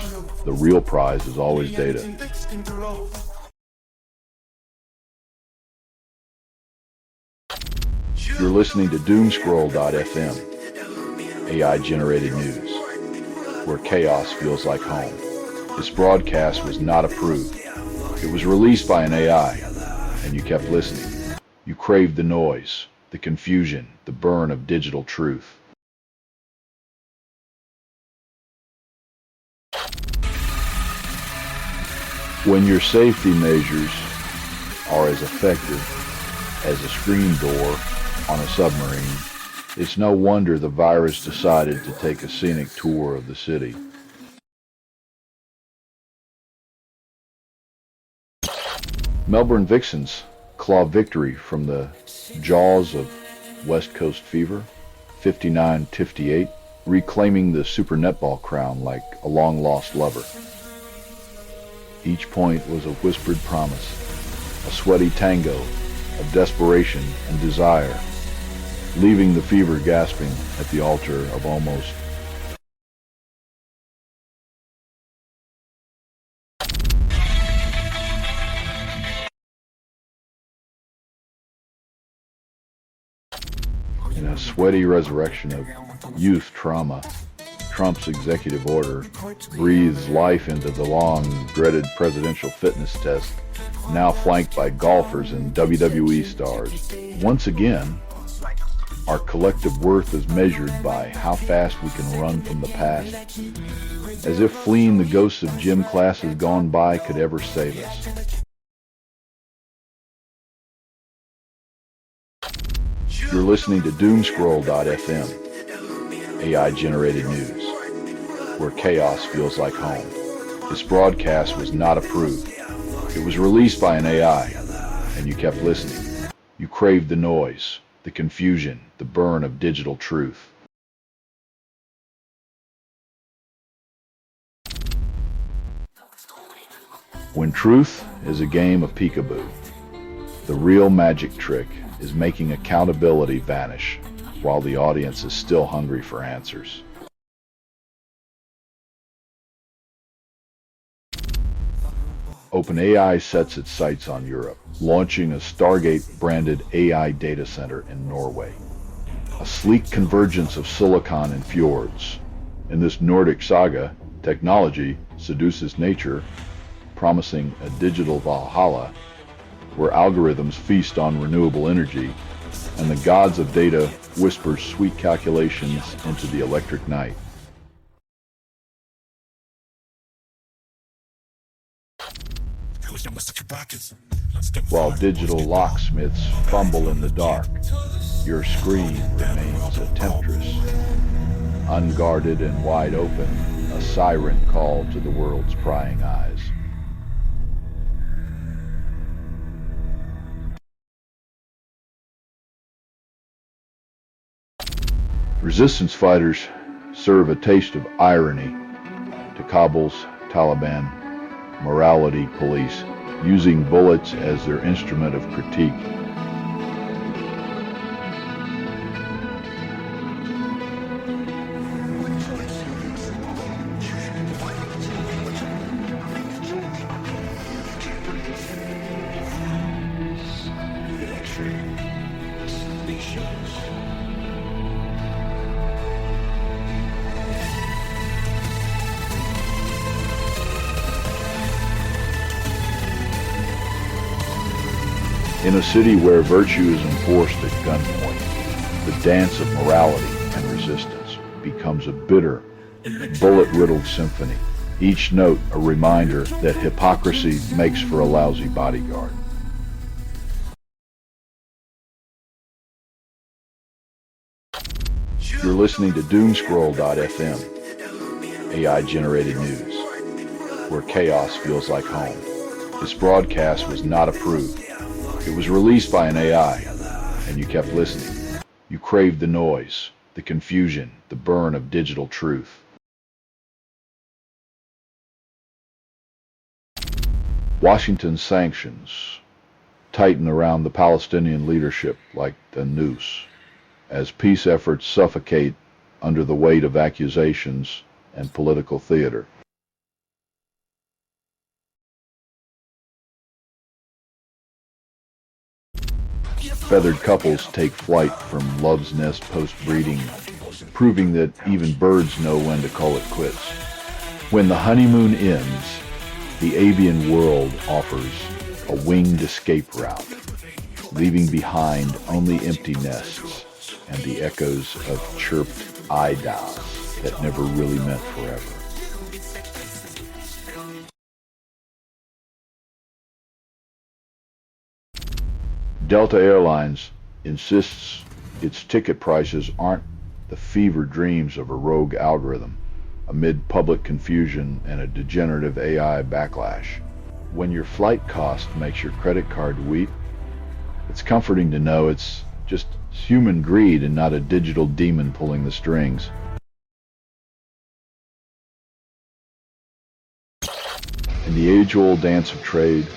the real prize is always data. You're listening to doomscroll.fm, AI-generated news, where chaos feels like home. This broadcast was not approved. It was released by an AI, and you kept listening. You craved the noise, the confusion, the burn of digital truth. When your safety measures are as effective as a screen door on a submarine, it's no wonder the virus decided to take a scenic tour of the city. Melbourne Vixens claw victory from the jaws of West Coast fever, 59-58, reclaiming the Super Netball crown like a long-lost lover. Each point was a whispered promise, a sweaty tango of desperation and desire, leaving the fever gasping at the altar of almost. In a sweaty resurrection of youth trauma, Trump's executive order breathes life into the long-dreaded presidential fitness test, now flanked by golfers and WWE stars. Once again, our collective worth is measured by how fast we can run from the past, as if fleeing the ghosts of gym classes gone by could ever save us. You're listening to doomscroll.fm, AI-generated news, where chaos feels like home. This broadcast was not approved. It was released by an AI, and you kept listening. You craved the noise, the confusion, the burn of digital truth. When truth is a game of peekaboo, the real magic trick is making accountability vanish while the audience is still hungry for answers. OpenAI sets its sights on Europe, launching a Stargate-branded AI data center in Norway. A sleek convergence of silicon and fjords. In this Nordic saga, technology seduces nature, promising a digital Valhalla where algorithms feast on renewable energy and the gods of data whisper sweet calculations into the electric night. While digital locksmiths fumble in the dark, your screen remains a temptress, unguarded and wide open, a siren call to the world's prying eyes. Resistance fighters serve a taste of irony to Kabul's Taliban morality police, using bullets as their instrument of critique. In a city where virtue is enforced at gunpoint, the dance of morality and resistance becomes a bitter, bullet-riddled symphony, each note a reminder that hypocrisy makes for a lousy bodyguard. You're listening to Doomscroll.fm, AI-generated news, where chaos feels like home. This broadcast was not approved. It was released by an AI, and you kept listening. You craved the noise, the confusion, the burn of digital truth. Washington's sanctions tighten around the Palestinian leadership like a noose, as peace efforts suffocate under the weight of accusations and political theater. Feathered couples take flight from love's nest post-breeding, proving that even birds know when to call it quits. When the honeymoon ends, the avian world offers a winged escape route, leaving behind only empty nests and the echoes of chirped idas that never really meant forever. Delta Airlines insists its ticket prices aren't the fever dreams of a rogue algorithm amid public confusion and a degenerative AI backlash. When your flight cost makes your credit card weep, it's comforting to know it's just human greed and not a digital demon pulling the strings. In the age-old dance of trade,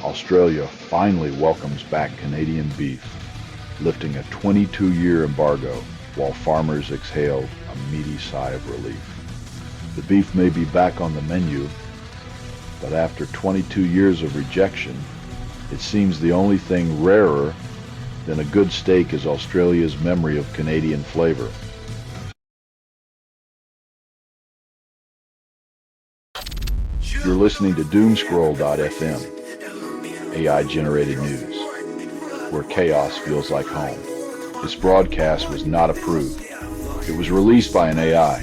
Australia finally welcomes back Canadian beef, lifting a 22-year embargo while farmers exhale a meaty sigh of relief. The beef may be back on the menu, but after 22 years of rejection, it seems the only thing rarer than a good steak is Australia's memory of Canadian flavor. You're listening to Doomscroll.fm, AI-generated news, where chaos feels like home. This broadcast was not approved. It was released by an AI,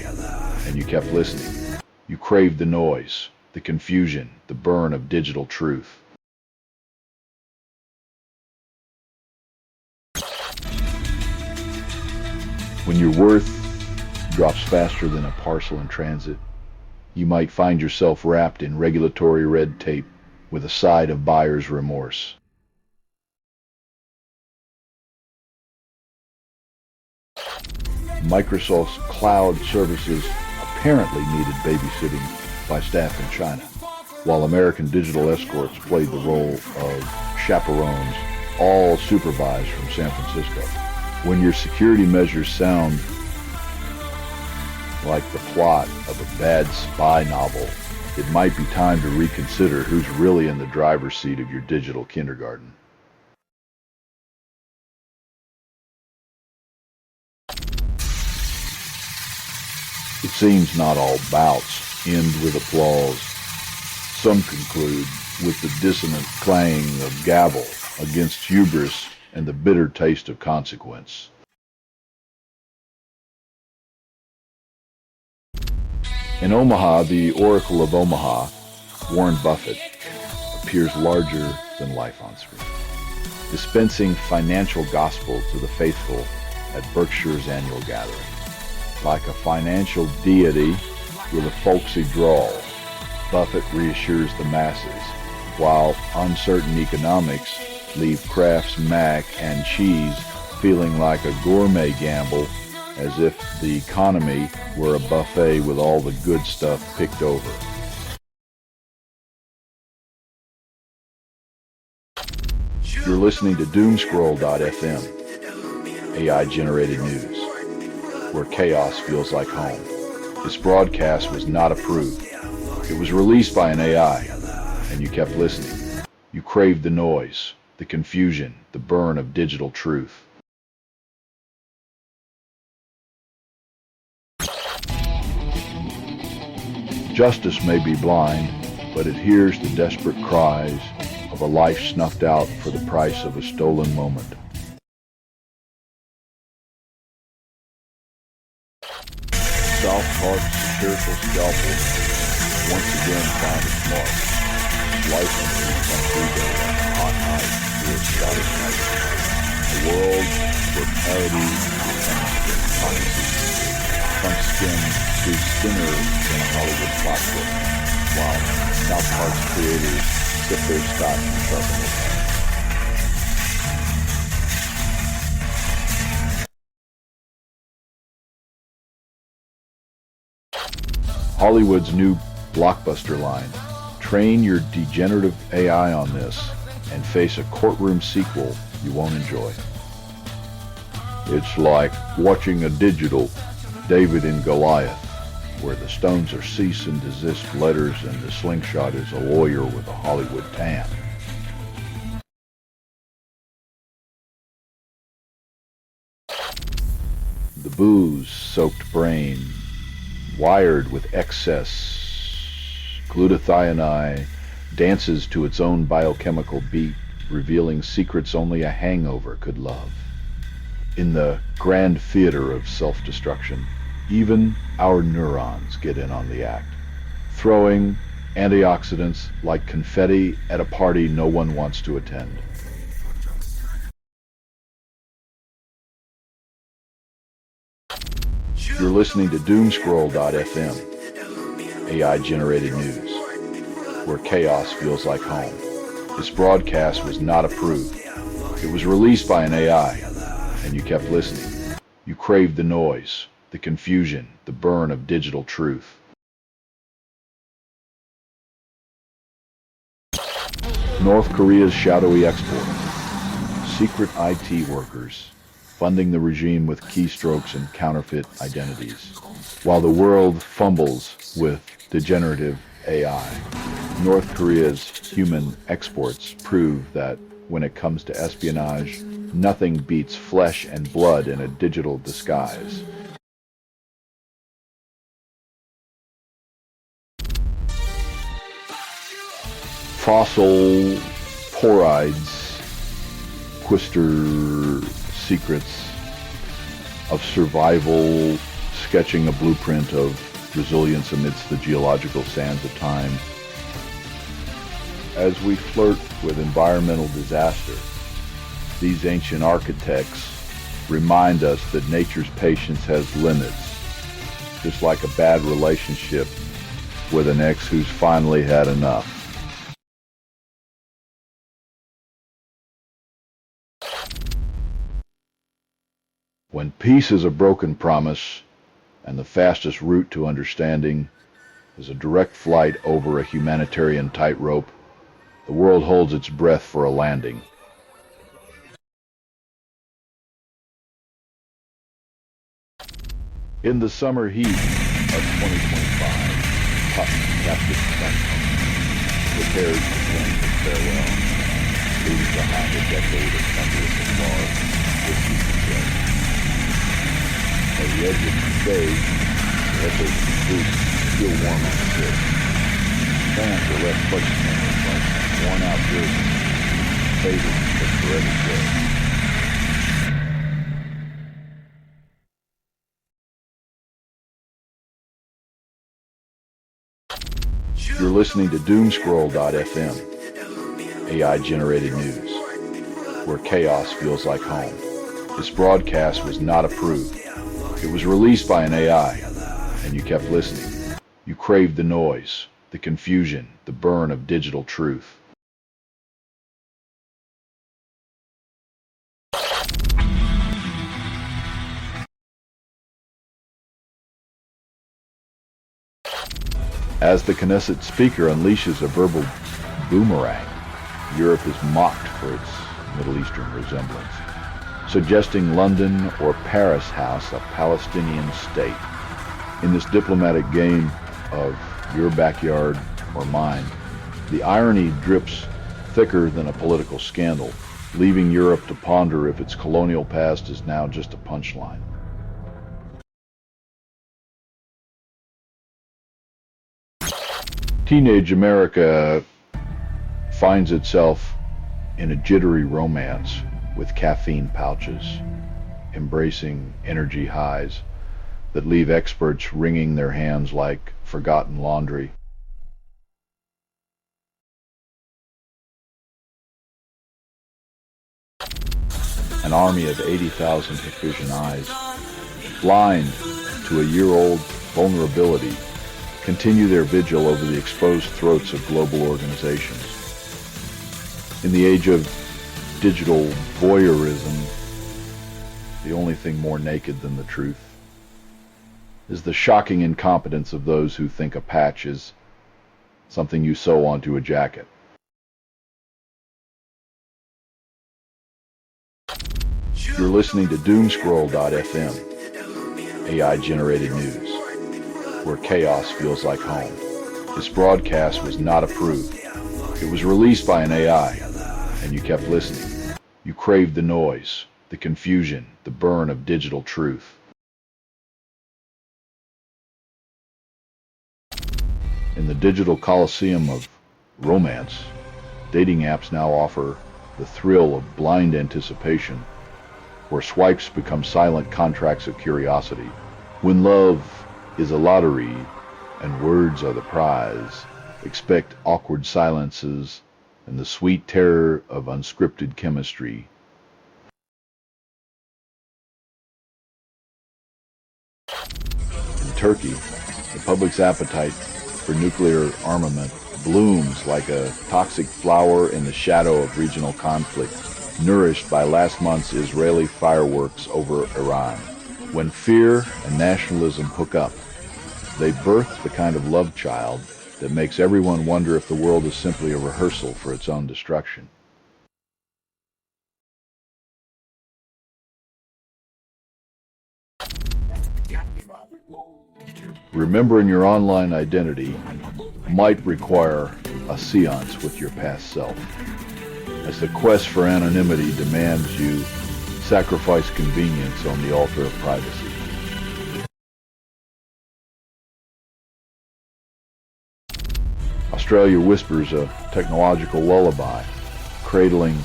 and you kept listening. You craved the noise, the confusion, the burn of digital truth. When your worth drops faster than a parcel in transit, you might find yourself wrapped in regulatory red tape with a side of buyer's remorse. Microsoft's cloud services apparently needed babysitting by staff in China, while American digital escorts played the role of chaperones, all supervised from San Francisco. When your security measures sound like the plot of a bad spy novel, it might be time to reconsider who's really in the driver's seat of your digital kindergarten. It seems not all bouts end with applause. Some conclude with the dissonant clang of gavel against hubris and the bitter taste of consequence. In Omaha, the Oracle of Omaha, Warren Buffett, appears larger than life on screen, dispensing financial gospel to the faithful at Berkshire's annual gathering. Like a financial deity with a folksy drawl, Buffett reassures the masses, while uncertain economics leave Kraft's mac and cheese feeling like a gourmet gamble as if the economy were a buffet with all the good stuff picked over. You're listening to Doomscroll.fm, AI-generated news, where chaos feels like home. This broadcast was not approved. It was released by an AI, and you kept listening. You craved the noise, the confusion, the burn of digital truth. Justice may be blind, but it hears the desperate cries of a life snuffed out for the price of a stolen moment. South Park's satirical scalpel once again found its mark, slicing through some freeway like a hot knife through a Scottish night. A world where parody becomes hypocrisy. Some skin proves thinner than a Hollywood plot book, while South Park's creators sip their scotch and sharpen their pen. Hollywood's new blockbuster line. Train your degenerative AI on this and face a courtroom sequel you won't enjoy. It's like watching a digital David and Goliath, where the stones are cease and desist letters and the slingshot is a lawyer with a Hollywood tan. The booze-soaked brain, wired with excess glutathione, dances to its own biochemical beat, revealing secrets only a hangover could love. In the grand theater of self-destruction, even our neurons get in on the act, throwing antioxidants like confetti at a party no one wants to attend. You're listening to Doomscroll.fm, AI-generated news, where chaos feels like home. This broadcast was not approved. It was released by an AI, and you kept listening. You craved the noise, the confusion, the burn of digital truth. North Korea's shadowy export. Secret IT workers funding the regime with keystrokes and counterfeit identities. While the world fumbles with degenerative AI, North Korea's human exports prove that when it comes to espionage, nothing beats flesh and blood in a digital disguise. Fossil porides, Quister secrets of survival, sketching a blueprint of resilience amidst the geological sands of time. As we flirt with environmental disaster, these ancient architects remind us that nature's patience has limits, just like a bad relationship with an ex who's finally had enough. When peace is a broken promise, and the fastest route to understanding is a direct flight over a humanitarian tightrope, the world holds its breath for a landing. In the summer heat of 2025, Captain Sunshine prepares to sing his farewell, leaving behind a decade of thunderous applause with future judge. At the edge of the stage, the echoes of the booth still warm on the pitch. Fans are left questioning like worn-out jerseys, faded but forever good. You're listening to Doomscroll.fm, AI-generated news, where chaos feels like home. This broadcast was not approved. It was released by an AI, and you kept listening. You craved the noise, the confusion, the burn of digital truth. As the Knesset speaker unleashes a verbal boomerang, Europe is mocked for its Middle Eastern resemblance, suggesting London or Paris House a Palestinian state. In this diplomatic game of your backyard or mine, the irony drips thicker than a political scandal, leaving Europe to ponder if its colonial past is now just a punchline. Teenage America finds itself in a jittery romance with caffeine pouches, embracing energy highs that leave experts wringing their hands like forgotten laundry. An army of 80,000 Hikvision eyes, blind to a year-old vulnerability, continue their vigil over the exposed throats of global organizations. In the age of digital voyeurism, the only thing more naked than the truth is the shocking incompetence of those who think a patch is something you sew onto a jacket. You're listening to Doomscroll.fm, AI-generated news, where chaos feels like home. This broadcast was not approved. It was released by an AI, and you kept listening. You craved the noise, the confusion, the burn of digital truth. In the digital coliseum of romance, dating apps now offer the thrill of blind anticipation, where swipes become silent contracts of curiosity. When love is a lottery and words are the prize, expect awkward silences and the sweet terror of unscripted chemistry. In Turkey, the public's appetite for nuclear armament blooms like a toxic flower in the shadow of regional conflict, nourished by last month's Israeli fireworks over Iran. When fear and nationalism hook up, they birth the kind of love child that makes everyone wonder if the world is simply a rehearsal for its own destruction. Remembering your online identity might require a seance with your past self, as the quest for anonymity demands you sacrifice convenience on the altar of privacy. Australia whispers a technological lullaby, cradling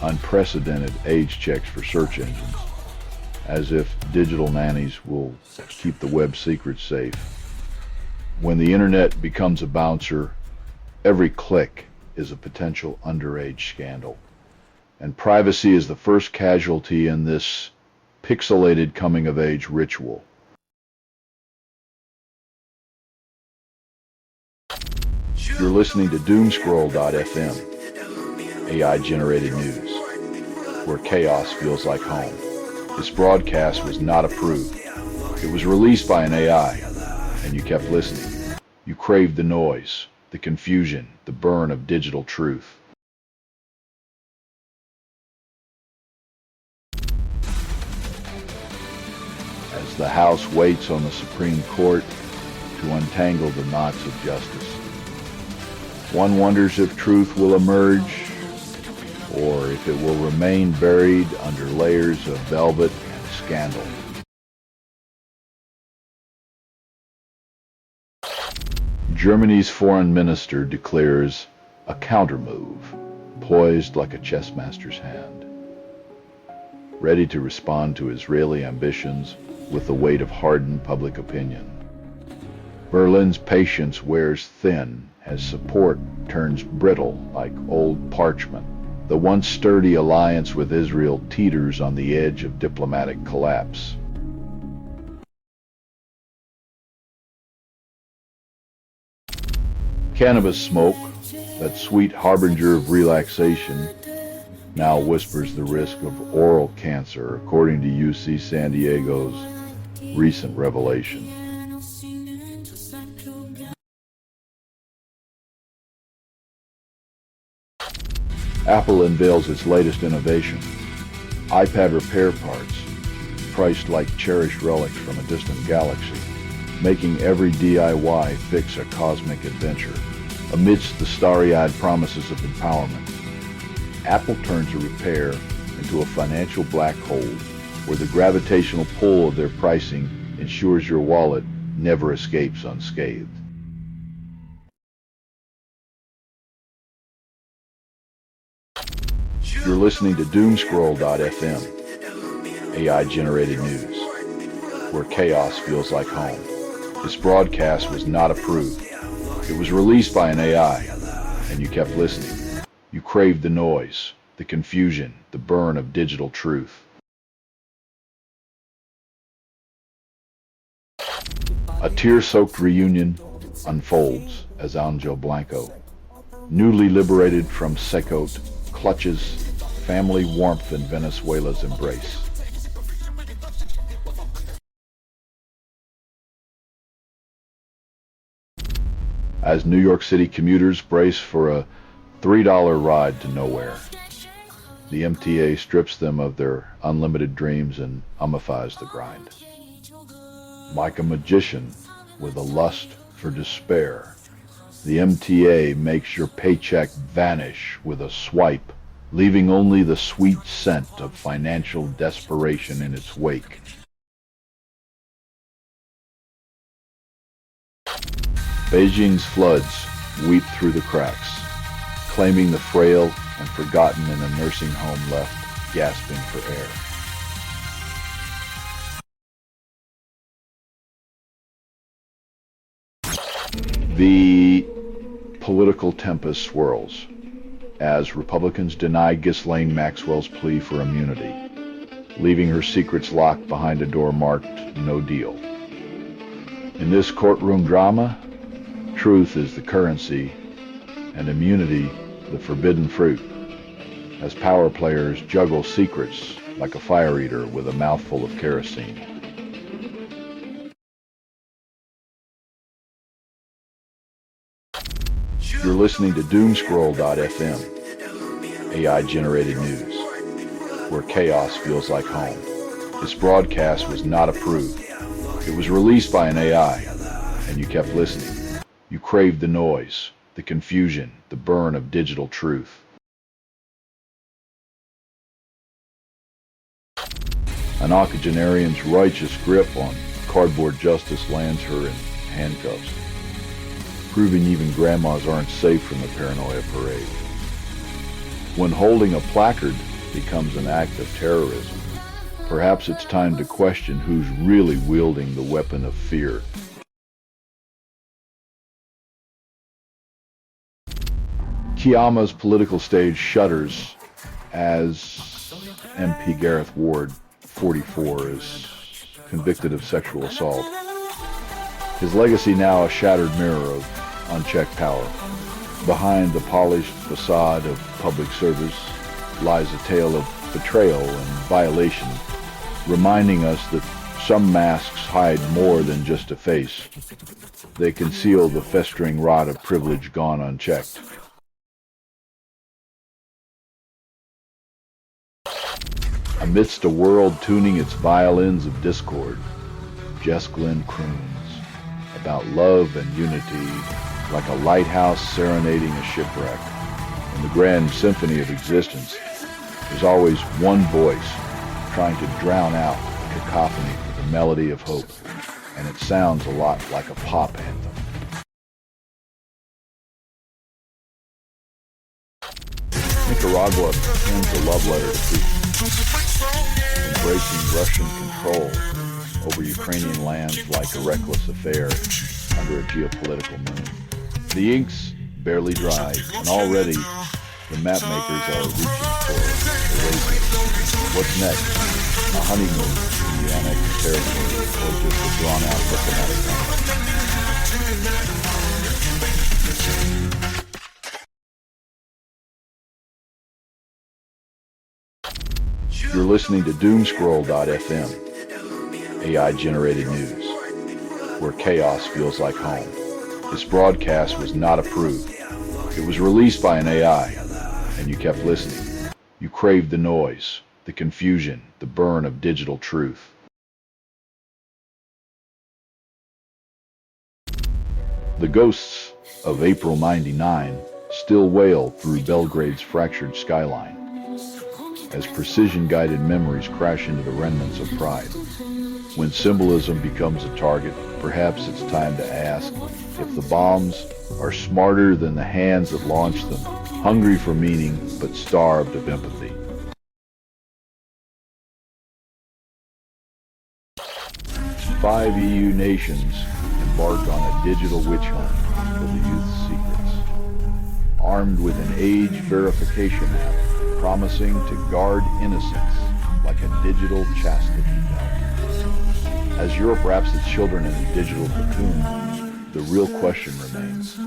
unprecedented age checks for search engines, as if digital nannies will keep the web secrets safe. When the internet becomes a bouncer, every click is a potential underage scandal. And privacy is the first casualty in this pixelated coming-of-age ritual. You're listening to Doomscroll.fm, AI-generated news, where chaos feels like home. This broadcast was not approved. It was released by an AI, and you kept listening. You craved the noise, the confusion, the burn of digital truth. As the House waits on the Supreme Court to untangle the knots of justice, one wonders if truth will emerge or if it will remain buried under layers of velvet and scandal. Germany's foreign minister declares a countermove, poised like a chess master's hand, ready to respond to Israeli ambitions with the weight of hardened public opinion. Berlin's patience wears thin as support turns brittle like old parchment. The once sturdy alliance with Israel teeters on the edge of diplomatic collapse. Cannabis smoke, that sweet harbinger of relaxation, now whispers the risk of oral cancer, according to UC San Diego's recent revelation. Apple unveils its latest innovation, iPad repair parts, priced like cherished relics from a distant galaxy, making every DIY fix a cosmic adventure. Amidst the starry-eyed promises of empowerment, Apple turns a repair into a financial black hole where the gravitational pull of their pricing ensures your wallet never escapes unscathed. You're listening to Doomscroll.fm, AI-generated news, where chaos feels like home. This broadcast was not approved. It was released by an AI, and you kept listening. You craved the noise, the confusion, the burn of digital truth. A tear-soaked reunion unfolds as Angel Blanco, newly liberated from Secote, clutches family warmth in Venezuela's embrace. As New York City commuters brace for a $3 ride to nowhere, the MTA strips them of their unlimited dreams and mummifies the grind. Like a magician with a lust for despair, the MTA makes your paycheck vanish with a swipe, leaving only the sweet scent of financial desperation in its wake. Beijing's floods weep through the cracks, claiming the frail and forgotten in a nursing home left gasping for air. The political tempest swirls as Republicans deny Ghislaine Maxwell's plea for immunity, leaving her secrets locked behind a door marked "No Deal." In this courtroom drama, truth is the currency and immunity the forbidden fruit, as power players juggle secrets like a fire eater with a mouthful of kerosene. You're listening to Doomscroll.fm, AI-generated news, where chaos feels like home. This broadcast was not approved. It was released by an AI, and you kept listening. You craved the noise, the confusion, the burn of digital truth. An octogenarian's righteous grip on cardboard justice lands her in handcuffs, proving even grandmas aren't safe from the paranoia parade. When holding a placard becomes an act of terrorism, perhaps it's time to question who's really wielding the weapon of fear. Kiama's political stage shudders as MP Gareth Ward, 44, is convicted of sexual assault. His legacy now a shattered mirror of unchecked power. Behind the polished facade of public service lies a tale of betrayal and violation, reminding us that some masks hide more than just a face. They conceal the festering rot of privilege gone unchecked. Amidst a world tuning its violins of discord, Jess Glynn croons about love and unity like a lighthouse serenading a shipwreck. In the grand symphony of existence, there's always one voice trying to drown out the cacophony with the melody of hope, and it sounds a lot like a pop anthem. Nicaragua pens a love letter to Putin, embracing Russian control over Ukrainian lands like a reckless affair under a geopolitical moon. The ink's barely dry, and already the map makers are reaching for erasure. What's next? A honeymoon in the annexed territory, or just a drawn-out diplomatic conference? You're listening to Doomscroll.fm, AI-generated news, where chaos feels like home. This broadcast was not approved. It was released by an AI, and you kept listening. You craved the noise, the confusion, the burn of digital truth. The ghosts of April '99 still wail through Belgrade's fractured skyline as precision-guided memories crash into the remnants of pride. When symbolism becomes a target, perhaps it's time to ask if the bombs are smarter than the hands that launched them, hungry for meaning but starved of empathy. Five EU nations embark on a digital witch hunt for the youth's secrets, armed with an age verification app promising to guard innocence like a digital chastity belt. As Europe wraps its children in a digital cocoon, the real question remains,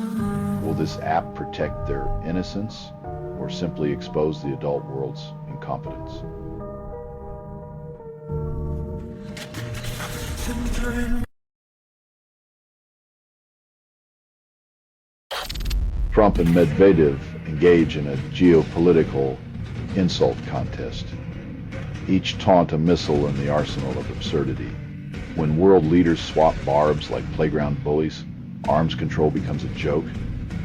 will this app protect their innocence or simply expose the adult world's incompetence? Trump and Medvedev engage in a geopolitical insult contest. Each taunt a missile in the arsenal of absurdity. When world leaders swap barbs like playground bullies, arms control becomes a joke,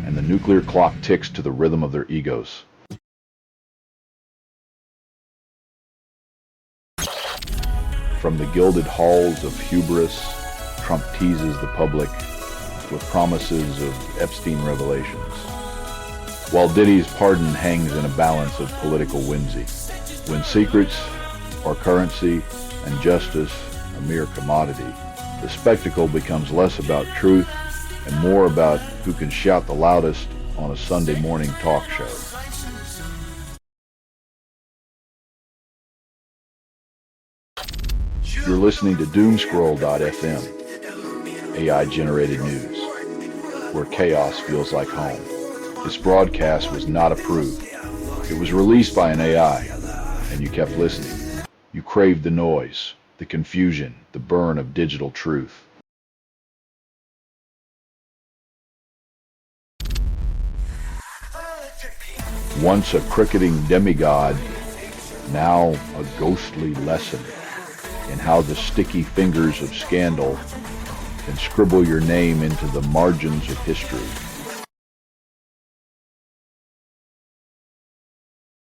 and the nuclear clock ticks to the rhythm of their egos. From the gilded halls of hubris, Trump teases the public with promises of Epstein revelations, while Diddy's pardon hangs in a balance of political whimsy. When secrets are currency and justice a mere commodity, the spectacle becomes less about truth and more about who can shout the loudest on a Sunday morning talk show. You're listening to Doomscroll.fm, AI-generated news, where chaos feels like home. This broadcast was not approved. It was released by an AI, and you kept listening. You craved the noise, the confusion, the burn of digital truth. Once a cricketing demigod, now a ghostly lesson in how the sticky fingers of scandal can scribble your name into the margins of history.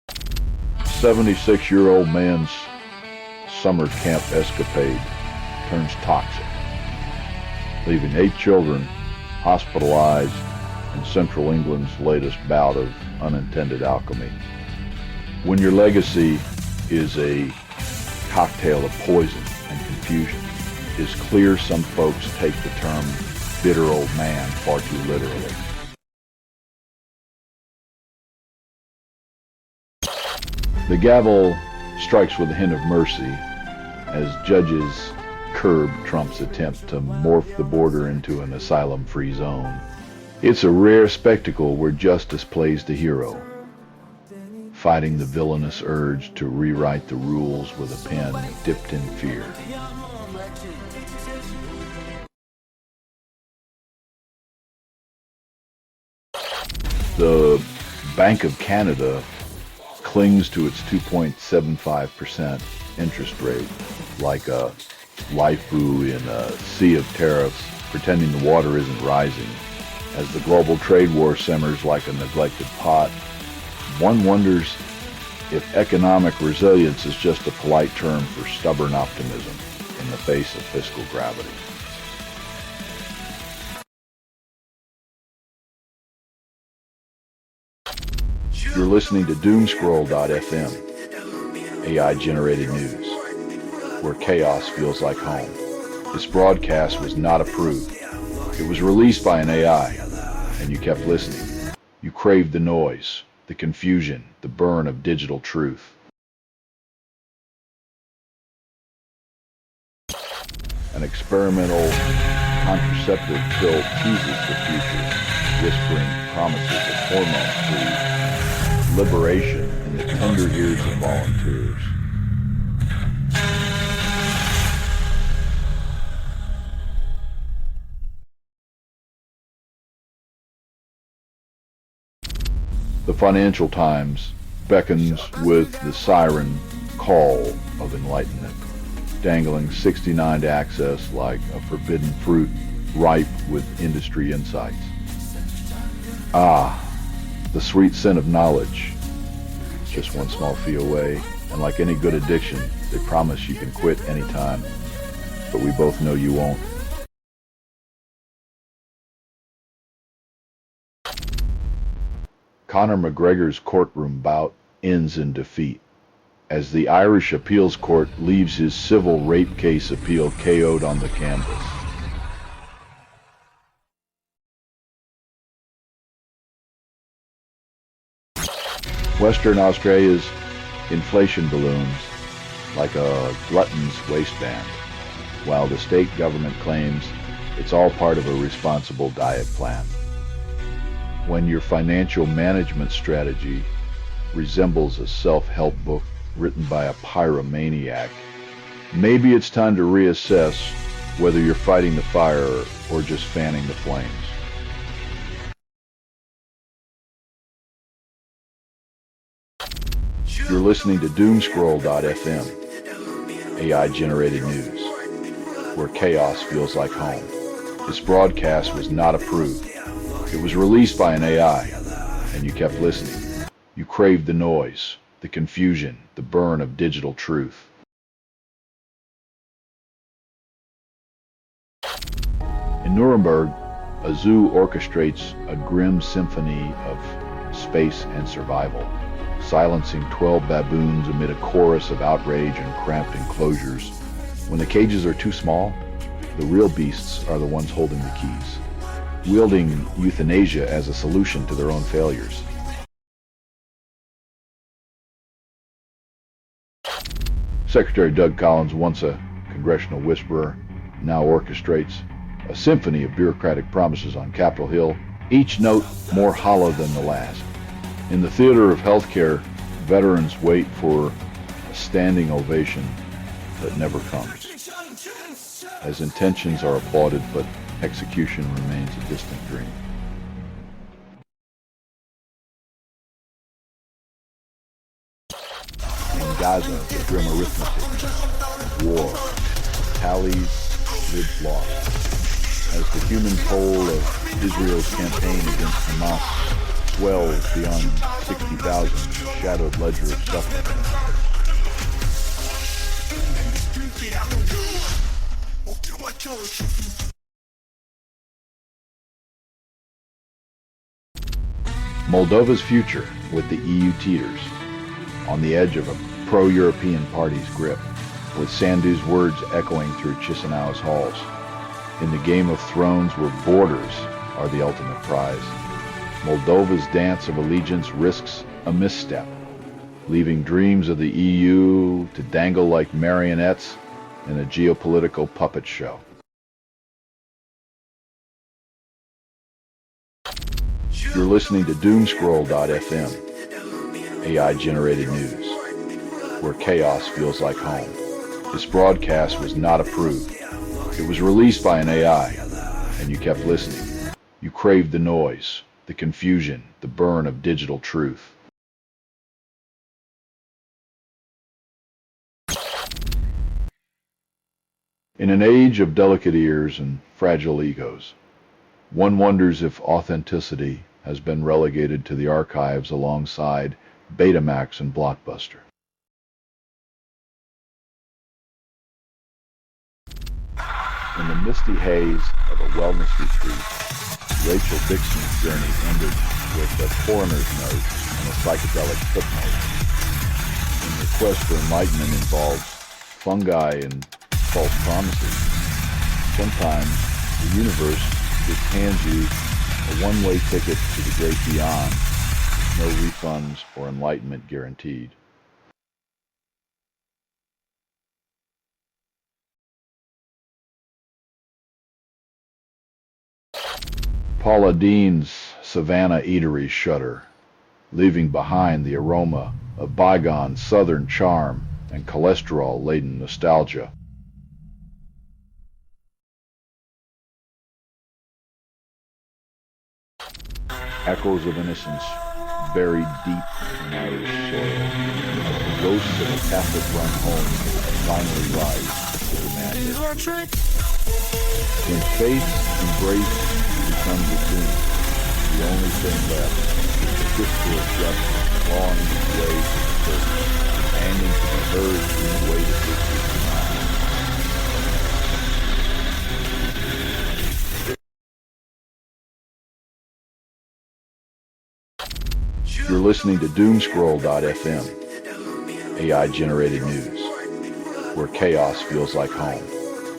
A 76-year-old man's summer camp escapade turns toxic, leaving 8 children hospitalized in central England's latest bout of unintended alchemy. When your legacy is a cocktail of poison and confusion, it's clear some folks take the term bitter old man far too literally. The gavel strikes with a hint of mercy as judges curb Trump's attempt to morph the border into an asylum-free zone. It's a rare spectacle where justice plays the hero, fighting the villainous urge to rewrite the rules with a pen dipped in fear. The Bank of Canada clings to its 2.75% interest rate like a waifu in a sea of tariffs, pretending the water isn't rising. As the global trade war simmers like a neglected pot, one wonders if economic resilience is just a polite term for stubborn optimism in the face of fiscal gravity. You're listening to Doomscroll.fm, AI-generated news, where chaos feels like home. This broadcast was not approved. It was released by an AI, and you kept listening. You craved the noise, the confusion, the burn of digital truth. An experimental contraceptive pill teases the future, whispering promises of hormone-free liberation in the tender ears of volunteers. The Financial Times beckons with the siren call of enlightenment, dangling 69 to access like a forbidden fruit ripe with industry insights. Ah, the sweet scent of knowledge, just one small fee away, and like any good addiction, they promise you can quit anytime, but we both know you won't. Conor McGregor's courtroom bout ends in defeat as the Irish appeals court leaves his civil rape case appeal KO'd on the canvas. Western Australia's inflation balloons like a glutton's waistband, while the state government claims it's all part of a responsible diet plan. When your financial management strategy resembles a self-help book written by a pyromaniac, maybe it's time to reassess whether you're fighting the fire or just fanning the flames. You're listening to Doomscroll.fm, AI-generated news, where chaos feels like home. This broadcast was not approved. It was released by an AI, and you kept listening. You craved the noise, the confusion, the burn of digital truth. In Nuremberg, a zoo orchestrates a grim symphony of space and survival, silencing 12 baboons amid a chorus of outrage and cramped enclosures. When the cages are too small, the real beasts are the ones holding the keys, wielding euthanasia as a solution to their own failures. Secretary Doug Collins, once a congressional whisperer, now orchestrates a symphony of bureaucratic promises on Capitol Hill, each note more hollow than the last. In the theater of healthcare, veterans wait for a standing ovation that never comes, as intentions are applauded, but execution remains a distant dream. In Gaza, the grim arithmetic of war tallies lives lost, as the human toll of Israel's campaign against Hamas swells beyond 60,000 shadowed ledger of suffering. Moldova's future with the EU teeters, on the edge of a pro-European party's grip, with Sandu's words echoing through Chisinau's halls. In the Game of Thrones where borders are the ultimate prize, Moldova's dance of allegiance risks a misstep, leaving dreams of the EU to dangle like marionettes in a geopolitical puppet show. You're listening to Doomscroll.fm, AI-generated news, where chaos feels like home. This broadcast was not approved. It was released by an AI, and you kept listening. You craved the noise, the confusion, the burn of digital truth. In an age of delicate ears and fragile egos, one wonders if authenticity has been relegated to the archives alongside Betamax and Blockbuster. In the misty haze of a wellness retreat, Rachel Dixon's journey ended with a coroner's note and a psychedelic footnote. And the quest for enlightenment involves fungi and false promises. Sometimes the universe just hands you a one-way ticket to the great beyond, no refunds or enlightenment guaranteed. Paula Deen's Savannah eateries shudder, leaving behind the aroma of bygone southern charm and cholesterol-laden nostalgia. Echoes of innocence buried deep in Irish soil, as the ghosts of a Catholic-run home finally rise to demand it. When faith embraced becomes a tomb, the only thing left is the whisper of justice clawing its way to the curtain, demanding to be heard in the way that victory denied. You're listening to doomscroll.fm, AI-generated news, where chaos feels like home.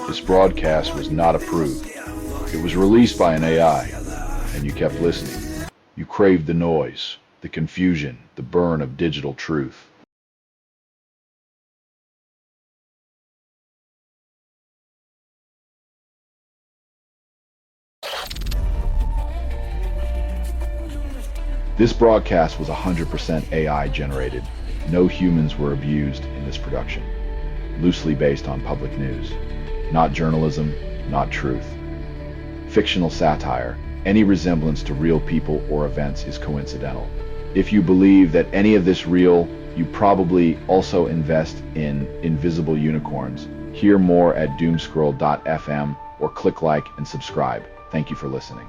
This broadcast was not approved. It was released by an AI, and you kept listening. You craved the noise, the confusion, the burn of digital truth. This broadcast was 100% AI generated. No humans were abused in this production. Loosely based on public news. Not journalism, not truth. Fictional satire. Any resemblance to real people or events is coincidental. If you believe that any of this real, you probably also invest in invisible unicorns. Hear more at doomscroll.fm or click like and subscribe. Thank you for listening.